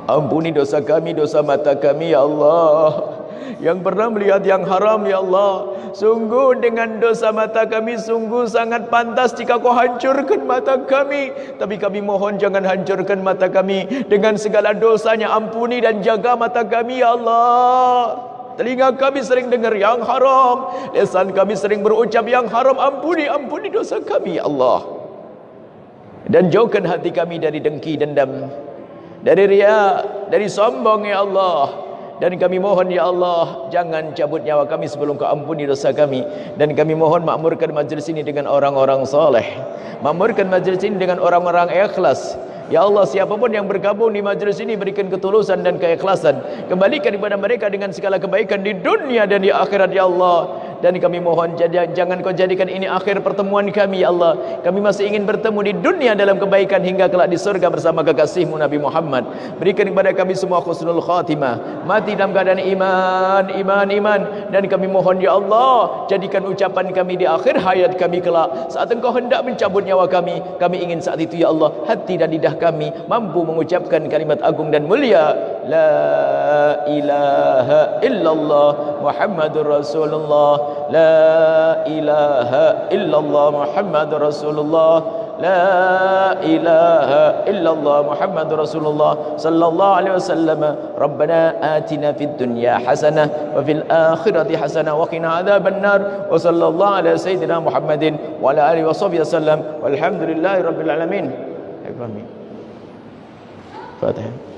Ampuni dosa kami, dosa mata kami ya Allah, yang pernah melihat yang haram ya Allah. Sungguh dengan dosa mata kami sungguh sangat pantas jika Kau hancurkan mata kami. Tapi kami mohon jangan hancurkan mata kami dengan segala dosanya. Ampuni dan jaga mata kami ya Allah. Telinga kami sering dengar yang haram, lisan kami sering berucap yang haram. Ampuni dosa kami ya Allah. Dan jauhkan hati kami dari dengki, dendam, dari riya, dari sombong ya Allah. Dan kami mohon ya Allah, jangan cabut nyawa kami sebelum Kau ampuni dosa kami. Dan kami mohon makmurkan majlis ini dengan orang-orang soleh, makmurkan majlis ini dengan orang-orang ikhlas. Ya Allah, siapapun yang bergabung di majlis ini, berikan ketulusan dan keikhlasan. Kembalikan kepada mereka dengan segala kebaikan di dunia dan di akhirat ya Allah. Dan kami mohon jangan Kau jadikan ini akhir pertemuan kami ya Allah. Kami masih ingin bertemu di dunia dalam kebaikan hingga kelak di surga bersama kekasih-Mu Nabi Muhammad. Berikan kepada kami semua husnul khatimah, mati dalam keadaan iman. Dan kami mohon ya Allah, jadikan ucapan kami di akhir hayat kami kelak, saat Engkau hendak mencabut nyawa kami. Kami ingin saat itu ya Allah, hati dan lidah kami mampu mengucapkan kalimat agung dan mulia, la ilaha illallah Muhammadur Rasulullah. La ilaha illallah Muhammadur Rasulullah. La ilaha illallah Muhammadur Rasulullah sallallahu alaihi wasallam. Rabbana atina fid dunya hasanah wa fil akhirati hasanah wa qina adzabannar. Wa sallallahu ala sayyidina Muhammadin wa ala alihi washabbihi wasallam. Walhamdulillahi rabbil alamin. Amin. Fatihah.